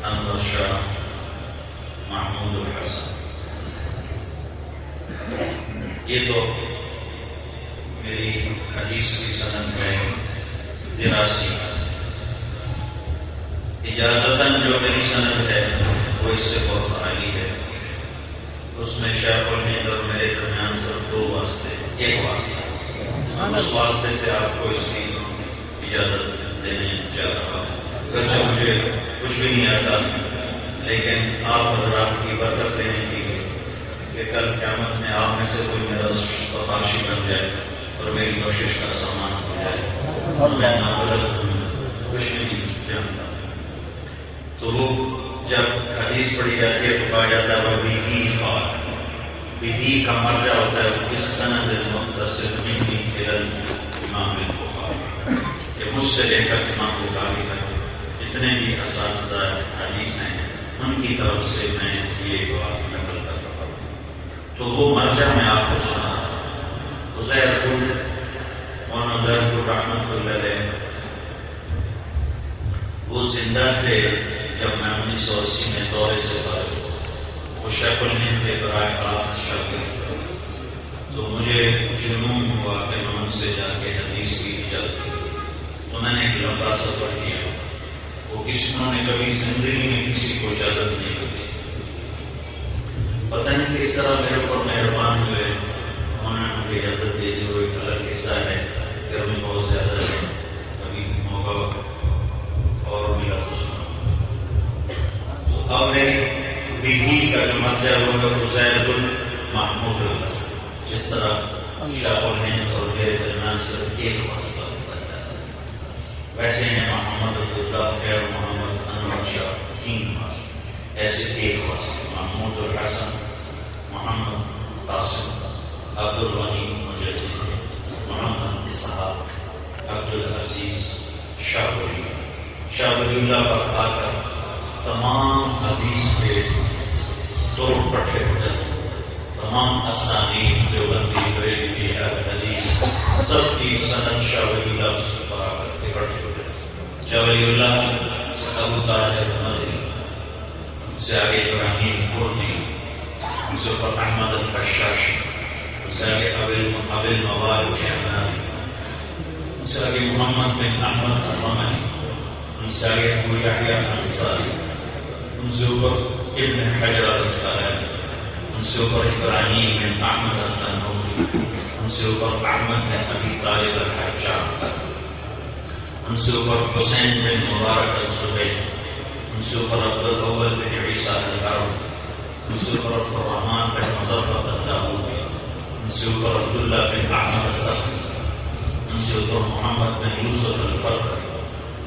انور شاہ محمود الحسن. یہ تو میری حدیث کی سند ہے 83. اجازتاً جو میری سند ہے وہ اس سے بہت عالی ہے. اس میں شیخ الہند اور میرے درمیان صرف 2 واسطے، ایک واسطہ، اس واسطے سے آپ کو اس کی اجازت دینے جا رہا ہوں. اچھا مجھے کچھ بھی نہیں آتا، لیکن آپ حضرات کی برکت دینے کی کہ کل قیامت میں آپ میں سے کوئی میرا سفارشی بن جائے اور میری کوشش کا سامان ہو جائے اور میں ناغلط کچھ نہیں جانتا. تو وہ جب حدیث پڑھی جاتی ہے تو کہا جاتا ہے وہ بھی کا مرجع ہوتا ہے اس سند مختصر منی الى امام البخاری، کہ مجھ سے لے کر امام بخاری تک جتنے بھی اساتذہ حدیث ہیں ان کی طرف سے میں یہ بات نقل کر رہا ہوں. تو وہ مرجع میں آپ کو سنا. عزیر پور مولانا عزیر پور رحمۃ اللہ علیہ وہ زندہ تھے جب میں 1980 میں دورے سے فارغ ہوا. وہ شیخ الہند کے براہ راست شاگرد، تو مجھے جنون ہوا کہ میں ان سے جا کے حدیث کی اجازت کی. تو میں نے ایک لمبا سفر کیا. وہ انہوں نے کبھی زندگی میں کسی کو اجازت نہیں دی. پتہ نہیں کس طرح میرے اوپر مہربان ہوئے، انہوں نے مجھے اجازت دے دی. وہ ایک الگ قصہ ہے، گرمی بہت زیادہ ہے، کبھی موقع اور ملا تو سنا. اور میری بیوی کا جو مرجع وہ ہے عزیر المحمود الحسن. جس طرح شاہ الہند اور میرے درمیان صرف ایک واسطہ ہوتا ہے، ویسے ہیں محمد عبداللہ خیر محمد انور شاہ 3 واسطے، ایسے ایک واسطے محمود الحسن، محمد قاسم، عبدالغنی مجدد، محمد اسحاق، عبدالعزیز، شاہ ولی. شاہ ولی اللہ پر آ کر تمام حدیث کے طور پٹھے پڑے، تمام اسانید دیوبندی بریلوی حدیث سب کی سند شاہ ولی اللہ سے پر آ کر اکٹھے پڑے. شاہ ولی اللہ ابو طاہر مدنی، ان سے آگے ابراہیم پورنی، ان سے اوپر احمد القشاشی، ان سے آگے ابل موال شہنانی، ان سے آگے محمد بن احمد الرمنی، ان سے آگے ابو یحییٰ الانصاری، ان سے اوپر ابن حجر الاسقلانی، ان سے اوپر ابراہیم بن احمد التنوخی، ان سے اوپر احمد بن ابی طالب الحجاج، ان سے اوپر حسین بن مبارک الزبیر، ان سے اوپر عبدالاول بن عیسیٰ الحرم، ان سے اوپر عبدالرحمن بن مظفر الداؤدی، ان سے اوپر عبداللہ بن احمد السقس، ان سے اوپر محمد بن یوسف الفربری.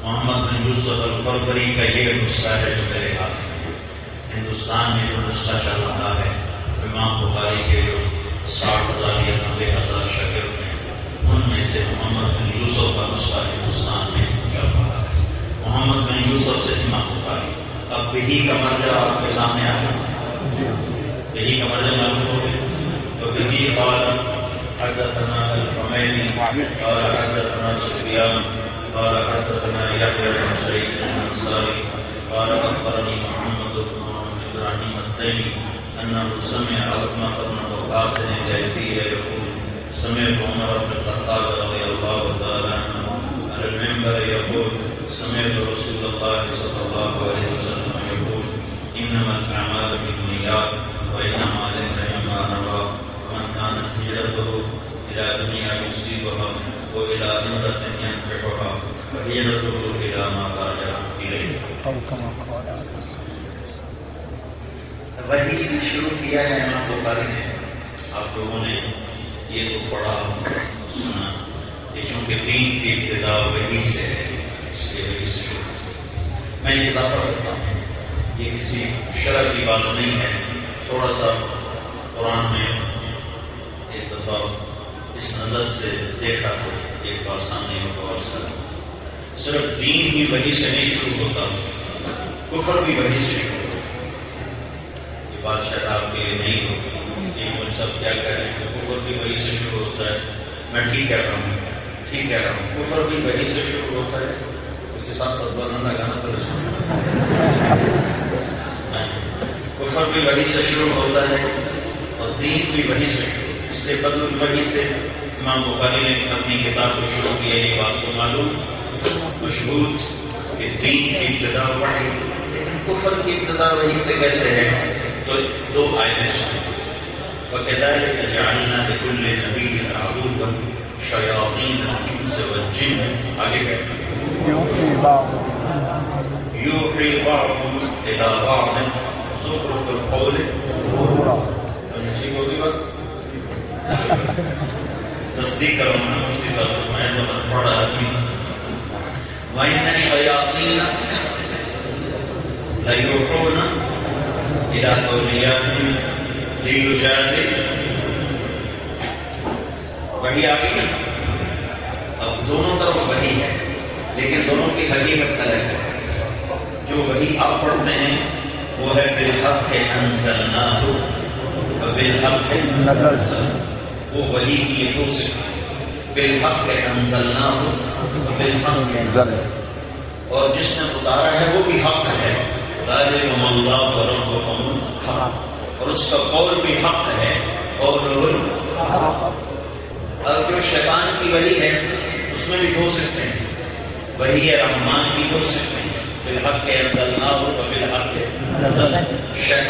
محمد بن یوسف الفربری کا یہ نسخہ ہے جو میرے ہاتھ میں ہے. ہندوستان میں جو نسخہ چل رہا ہے امام بخاری کے جو 60,000 یا 90,000 شاگرد ہیں، ان میں سے محمد بن یوسف کا نسخہ ہندوستان میں چل رہا ہے. محمد بن یوسف سے امام بخاری. اب بہی کا مرجع آپ کے سامنے آ گیا، بہی کا مرجع معلوم ہو گیا. تو بہی قال حدثنا الحميدي قال حدثنا سفيان قال حدثنا يحيى بن سعيد الانصاري قال اخبرني محمد بن ابراهيم التيمي انه سمع عظمة بن وقاص الليثي يقول سمعت عمر بن الخطاب رضي الله تعالى عنه على المنبر يقول سمعت رسول الله صلى الله عليه وسلم يقول انما الاعمال بالنيات وانما لامرئ ما نوى ومن كانت هجرته الى دنيا يصيبها والى امرأة ينكحها فهجرته الى ما هاجر اليه. وحی سے شروع کیا ہے امام بخاری نے. آپ لوگوں نے یہ تو پڑھا سنا کہ چونکہ دین کی ابتدا وحی سے ہے اس لیے وحی سے شروع. میں یہ اضافہ کرتا ہوں، یہ کسی شرع کی بات نہیں ہے. تھوڑا سا قرآن میں ایک دفعہ اس نظر سے دیکھا تو ایک بات سامنے غور کرا. صرف دین ہی وحی سے نہیں شروع ہوتا، کفر بھی وحی سے شروع ہوتا. یہ بات شاید آپ کے لیے نہیں ہوگی کہ مجھ سب کیا کہہ رہے ہیں کہ کفر بھی وحی سے شروع ہوتا ہے. میں ٹھیک کہہ رہا ہوں، ٹھیک کہہ رہا ہوں. کفر بھی وحی سے شروع ہوتا ہے. اس کے ساتھ ساتھ بلندہ گانا تو کفر بھی وحی سے شروع ہوتا ہے اور دین بھی وحی سے شروع. اس لیے بدر وحی سے امام بخاری نے اپنی کتاب کو شروع کیا. یہ بات کو معلوم مشہور کہ دین کی ابتدا وحی، لیکن کفر کی ابتدا وحی سے کیسے ہے؟ تو 2 آیتیں سنیں. وَكَذَلِكَ جَعَلْنَا لِكُلِّ نَبِيٍّ عَدُوًّا شَيَاطِينَ الْإِنسِ وَالْجِنِّ. آگے کہتے ہیں يُوحِي بَعْضُهُمْ إِلَى بَعْضٍ زُخْرُفَ الْقَوْلِ غُرُورًا. ٹھیک ہوگی بات؟ تصدیق کرو نا مفتی صاحب، میں تو پڑھا آدمی. وَإِنَّ الشَّيَاطِينَ لَيُوحُونَ إِلَى أَوْلِيَائِهِمْ لِيُجَادِلُوكُمْ. وحی آ گئی نا. اب دونوں طرف وحی ہے لیکن دونوں کی حقیقت الگ ہے. جو وحی آپ پڑھتے ہیں وہ ہے بالحق انزلناہ وبالحق نزل. وہ وحی کی یہ 2 صفات، بالحق انزلناہ وبالحق نزل. اور جس نے اتارا ہے وہ بھی حق ہے. ذالکم اللہ ربکم الحق، اور اس کا قول بھی حق ہے. اور جو شیطان کی وحی ہے اس میں بھی 2 صفتیں ہیں. وحی رحمان کی 2 صفتیں، بالحق انزلناہ وبالحق نزل. شیطان